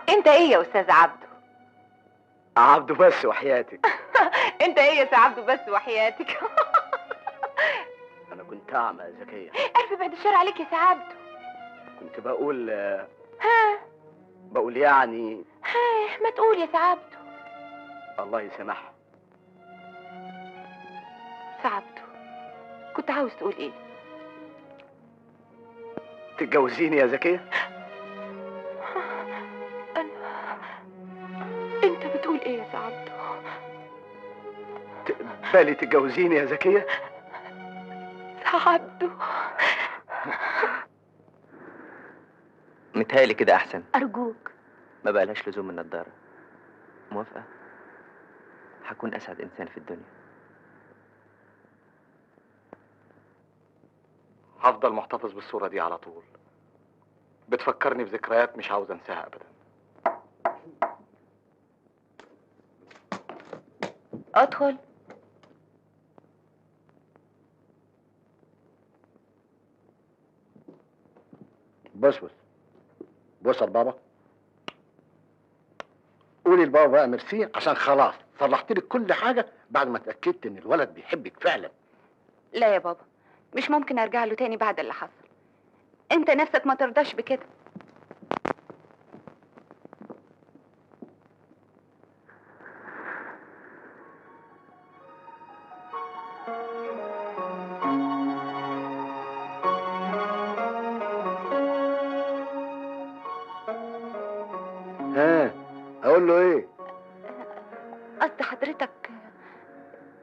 Speaker 5: انت ايه يا استاذ عبده؟
Speaker 16: عبده بس وحياتك.
Speaker 5: انت ايه يا سي عبده بس وحياتك؟
Speaker 16: انا كنت اعمى يا زكيه.
Speaker 5: الف بعد الشر عليك يا سي عبده.
Speaker 16: كنت بقول
Speaker 5: ها
Speaker 16: بقول يعني
Speaker 5: ها ما تقول يا سي عبده.
Speaker 16: الله يسامحها.
Speaker 5: سي عبده كنت عاوز تقول ايه؟
Speaker 16: تتجوزيني يا زكيه؟
Speaker 5: انت بتقول ايه يا سي عبده؟
Speaker 16: تقبلي تتجوزيني يا زكيه؟
Speaker 5: سي عبده
Speaker 11: متهيألي كده أحسن.
Speaker 5: ارجوك.
Speaker 11: ما بقالهاش لزوم النضارة. موافقة؟ هكون أسعد إنسان في الدنيا.
Speaker 8: هفضل محتفظ بالصورة دي على طول، بتفكرني بذكريات مش عاوز انساها ابدا.
Speaker 5: ادخل.
Speaker 8: بص بص لبابا، قولي لبابا بقى ميرسي عشان خلاص صلحت لك كل حاجه بعد ما اتاكدت ان الولد بيحبك فعلا.
Speaker 3: لا يا بابا، مش ممكن ارجع له تاني بعد اللي حصل. انت نفسك ما ترضاش بكده.
Speaker 8: ها اقول له ايه؟
Speaker 3: قصد حضرتك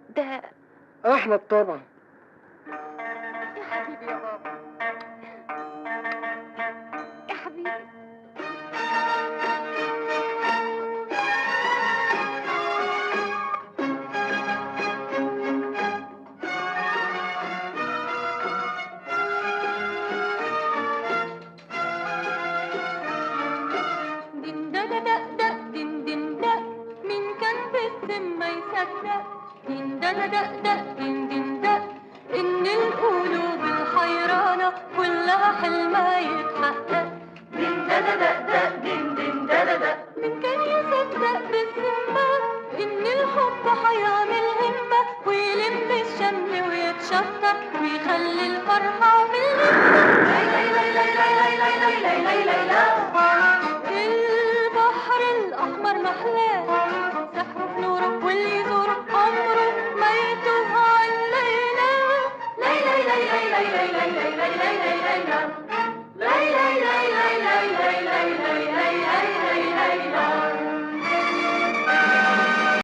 Speaker 3: ده
Speaker 8: احمد طبعا.
Speaker 3: يا حبيبي يا بابا، يا حبيبي.
Speaker 14: دين دا دا دا دا دين دين دا، مين كان في السم ما يصدق. دين دا دا دا دا دين دين دا، إن القلوب الحيرانة كلها حلمها يتحقق. دين دا دا دا دا دين دين دا دا دا، مين كان يصدق بالذمة إن الحب هيعمل همة ويلم الشمل ويتشطر ويخلي الفرحة بالهمة. لي لي لي لي لي لي لي لي لي لي. البحر الأحمر محلاه، سحره في نوره واللي يزوره عمره ما يتوه عن ليلى. لي لي لي لي لي لي لي لي لي لي لي لي لي لي